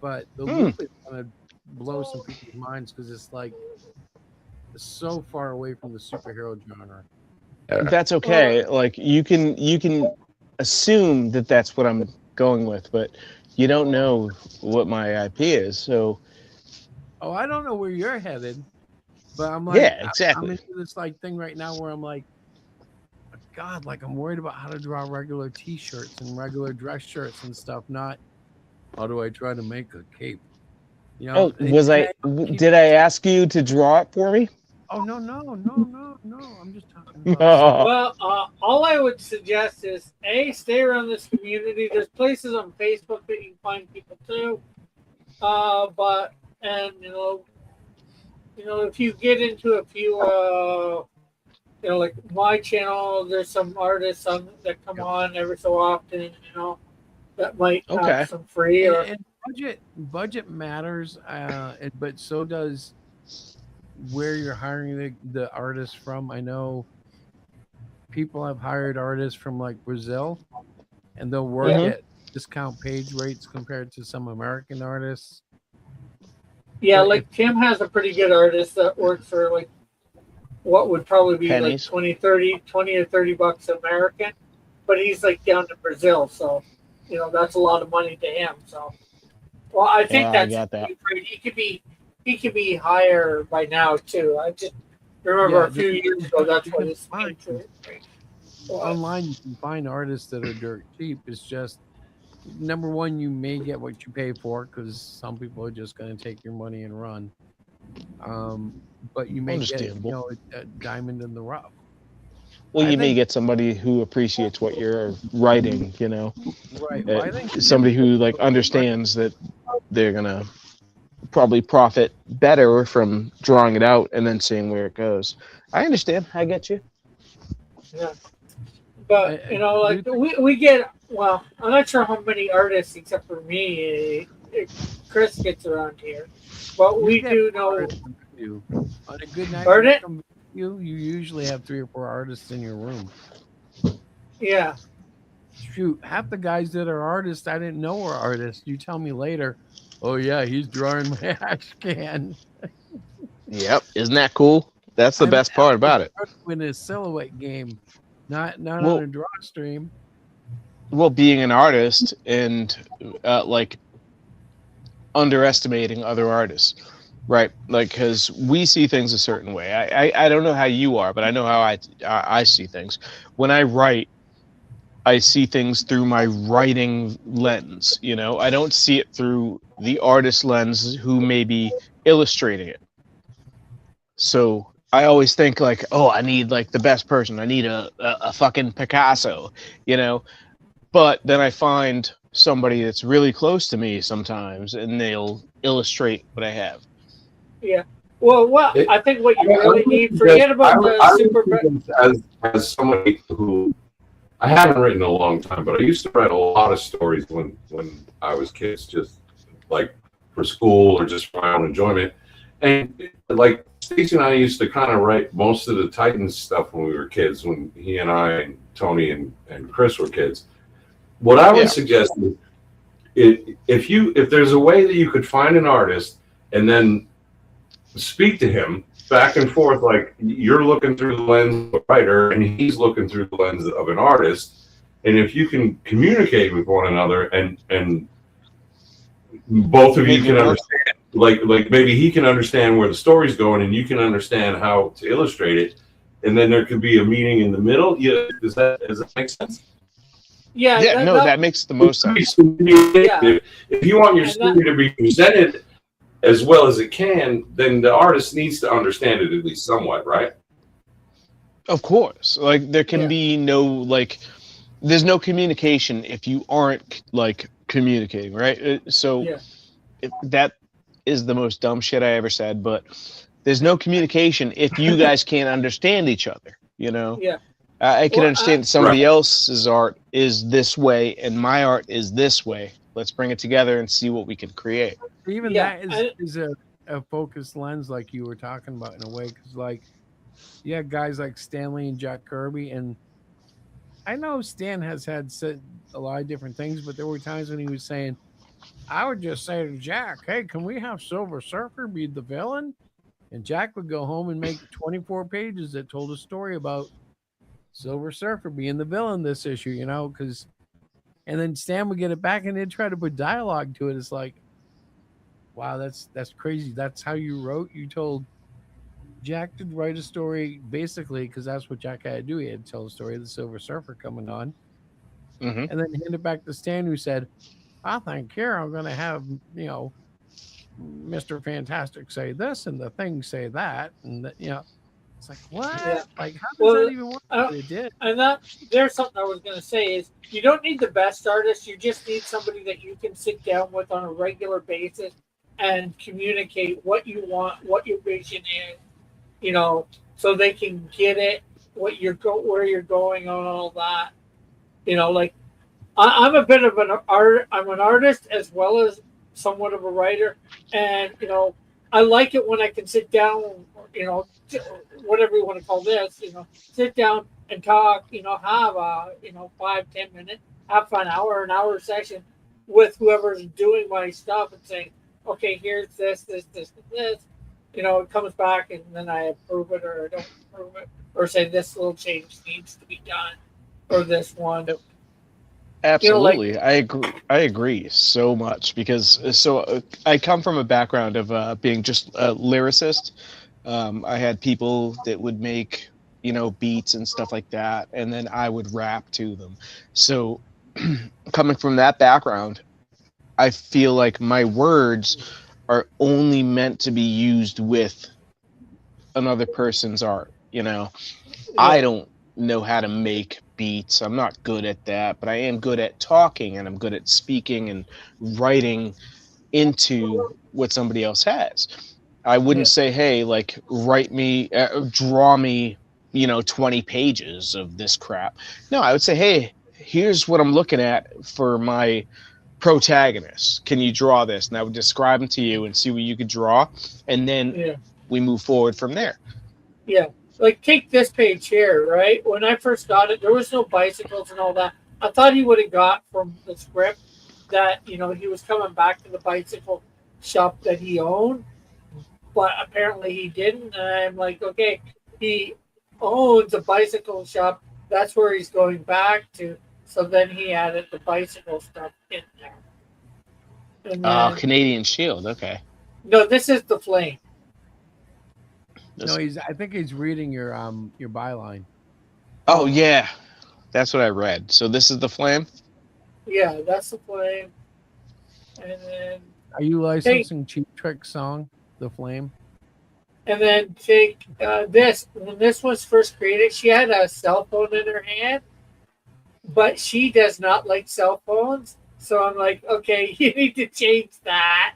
M: But the loop is gonna blow some people's minds because it's like so far away from the superhero genre.
Q: That's okay. Like you can assume that that's what I'm going with, but you don't know what my IP is. So
M: I don't know where you're headed, but I'm like,
Q: yeah, exactly.
M: I'm into this like thing right now where I'm like, God, like I'm worried about how to draw regular T-shirts and regular dress shirts and stuff. Not how do I try to make a cape? You know,
Q: Did I ask you to draw it for me?
M: Oh no. I'm just talking about stuff.
O: Well, all I would suggest is stay around this community. There's places on Facebook that you can find people too. But and if you get into a few, like my channel, there's some artists that come on every so often. That might have some free or
M: and budget matters, but so does where you're hiring the artists from. I know people have hired artists from like Brazil, and they'll work at discount page rates compared to some American artists.
O: Yeah, like Tim has a pretty good artist that works for like what would probably be
Q: pennies.
O: like 20 or 30 bucks American, but he's like down in Brazil, so that's a lot of money to him. So, well, I think
Q: I got that.
O: He could be higher by now too. I just remember a few years ago that's what his
M: online you can find artists that are dirt cheap. It's just number one, you may get what you pay for because some people are just going to take your money and run. But you may get a diamond in the rough.
Q: Well, you may get somebody who appreciates what you're writing,
M: Right. Well, I think
Q: somebody who like understands that they're gonna probably profit better from drawing it out and then seeing where it goes. I understand. I get you.
O: Yeah. But like we get. Well, I'm not sure how many artists except for me, Chris gets around here, but we do know.
M: On a good night,
O: Pardon?
M: You usually have 3 or 4 artists in your room.
O: Yeah.
M: Shoot, half the guys that are artists I didn't know were artists. You tell me later, oh yeah, he's drawing my ash can.
Q: Yep, isn't that cool? That's the best part about it.
M: In a silhouette game, not on a draw stream.
Q: Well, being an artist and like underestimating other artists. Right, like because we see things a certain way. I don't know how you are, but I know how I see things. When I write, I see things through my writing lens. I don't see it through the artist lens who may be illustrating it. So I always think like, oh, I need like the best person. I need a fucking Picasso, But then I find somebody that's really close to me sometimes, and they'll illustrate what I have.
O: Yeah. Well, I think what you really need, forget about the super.
R: As somebody who I haven't written in a long time, but I used to write a lot of stories when I was kids, just like for school or just for my own enjoyment. And like Stacey and I used to kind of write most of the Titans stuff when we were kids, when he and I and Tony and Chris were kids. What I would suggest is if there's a way that you could find an artist and then speak to him back and forth, like you're looking through the lens of a writer and he's looking through the lens of an artist, and if you can communicate with one another and both of you can understand, like maybe he can understand where the story's going and you can understand how to illustrate it, and then there could be a meeting in the middle. Yeah, does that make sense?
O: Yeah,
Q: that makes the most sense.
R: If you want your story to be presented as well as it can, then the artist needs to understand it at least somewhat, right?
Q: Of course. Like there can be no there's no communication if you aren't like communicating, right? So that is the most dumb shit I ever said, but there's no communication if you guys can't understand each other,
O: Yeah.
Q: I can understand somebody else's art is this way and my art is this way. Let's bring it together and see what we can create.
M: Even that is a focused lens, like you were talking about, in a way, because guys like Stanley and Jack Kirby, and I know Stan has said a lot of different things, but there were times when he was saying, I would just say to Jack, hey, can we have Silver Surfer be the villain? And Jack would go home and make 24 pages that told a story about Silver Surfer being the villain this issue, because and then Stan would get it back and they'd try to put dialogue to it. It's like, wow, that's crazy. That's how you wrote? You told Jack to write a story, basically, because that's what Jack had to do. He had to tell the story of the Silver Surfer coming on. And then hand it back to Stan, who said, I think here I'm going to have, Mr. Fantastic say this and the things say that, and you know, it's like what?
O: Yeah.
M: Like how does
O: Well,
M: that even work? But it did.
O: and that there's something I was going to say is you don't need the best artist. You just need somebody that you can sit down with on a regular basis and communicate what you want, what your vision is, you know, so they can get it, where you're going on all that, you know, like I'm a bit of an art. I'm an artist as well as somewhat of a writer, and you know, I like it when I can sit down, you know, whatever you want to call this, you know, sit down and talk, you know, have a 5-10 minute, half an hour session with whoever's doing my stuff and saying, okay, here's this, you know, it comes back and then I approve it or I don't approve it or say this little change needs to be done or this one.
Q: Absolutely,
O: You know,
Q: I agree so much because I come from a background of being just a lyricist. I had people that would make beats and stuff like that, and then I would rap to them. So coming from that background, I feel like my words are only meant to be used with another person's art. I don't know how to make beats. I'm not good at that, but I am good at talking and I'm good at speaking and writing into what somebody else has. I wouldn't say, hey, like draw me, 20 pages of this crap. No, I would say, hey, here's what I'm looking at for my protagonist. Can you draw this? And I would describe them to you and see what you could draw. And then we move forward from there.
O: Yeah. Like take this page here, right? When I first got it, there was no bicycles and all that. I thought he would have got from the script that, he was coming back to the bicycle shop that he owned, but apparently he didn't. And I'm like, okay, he owns a bicycle shop. That's where he's going back to. So then he added the bicycle stuff in there. And then,
Q: Canadian Shield. Okay.
O: No, this is the Flame.
M: No, I think he's reading your byline.
Q: Oh yeah, that's what I read. So this is the Flame.
O: Yeah, that's the Flame. And then
M: are you licensing Cheap Trick's song, "The Flame"?
O: And then take this. When this was first created, she had a cell phone in her hand, but she does not like cell phones. So I'm like, okay, you need to change that.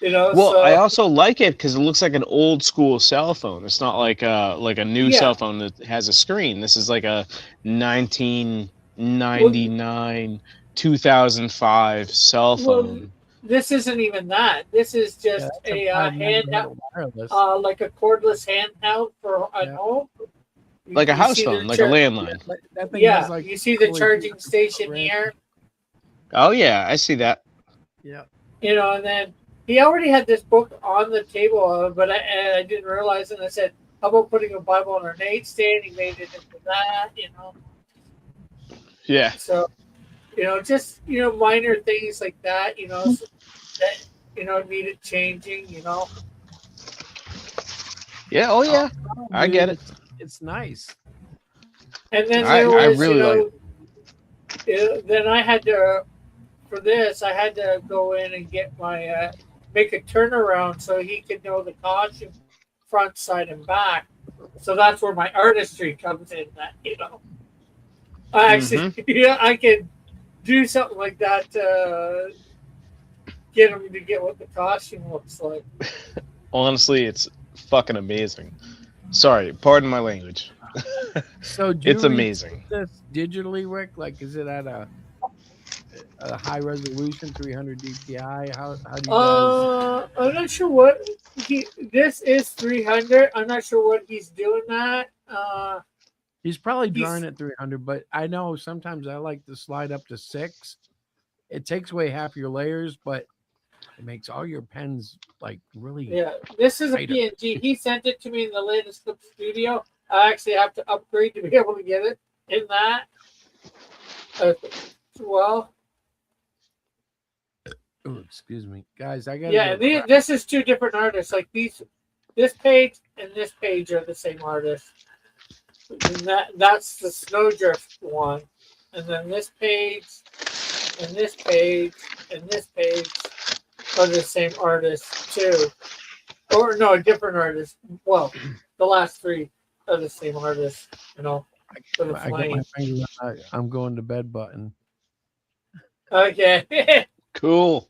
Q: Well, I also like it because it looks like an old school cell phone. It's not like a new cell phone that has a screen. This is like a 1999, 2005 cell phone.
O: Well, this isn't even that. This is just a handheld, like a cordless handheld for at home.
Q: Like a house phone, like a landline.
O: Yeah, you see the charging station here.
Q: Oh yeah, I see that.
M: Yeah.
O: And then he already had this book on the table, but I didn't realize it. And I said, how about putting a Bible on our nightstand? He made it into that,
Q: Yeah.
O: So, just, minor things like that, that, needed changing,
Q: Yeah, oh yeah. I get it.
M: It's nice.
O: And then
Q: I
O: was,
Q: really
O: then I had to, for this, I had to go in and get my, make a turnaround so he could know the costume front, side, and back. So that's where my artistry comes in. That I actually, I can do something like that to get him to get what the costume looks like.
Q: Honestly, it's fucking amazing. Sorry, pardon my language.
M: So
Q: it's amazing.
M: This digitally, Rick? Like, is it at a high resolution 300 DPI? How do you guys?
O: I'm not sure what this is 300. I'm not sure what he's doing that.
M: He's probably drawing at 300, but I know sometimes I like to slide up to 6. It takes away half your layers, but it makes all your pens like really.
O: Yeah, this is
M: tighter.
O: a PNG. He sent it to me in the latest Clip Studio. I actually have to upgrade to be able to get it in that. Well.
M: Oh, excuse me, guys. I got.
O: Yeah, this is two different artists. Like this page and this page are the same artist. And that's the Snowdrift one, and then this page, and this page, and this page are the same artist too, or no, a different artist. Well, the last three are the same artist. You know, for the
M: I got my
O: flame.
M: finger on I'm going to bed button.
O: Okay.
Q: Cool.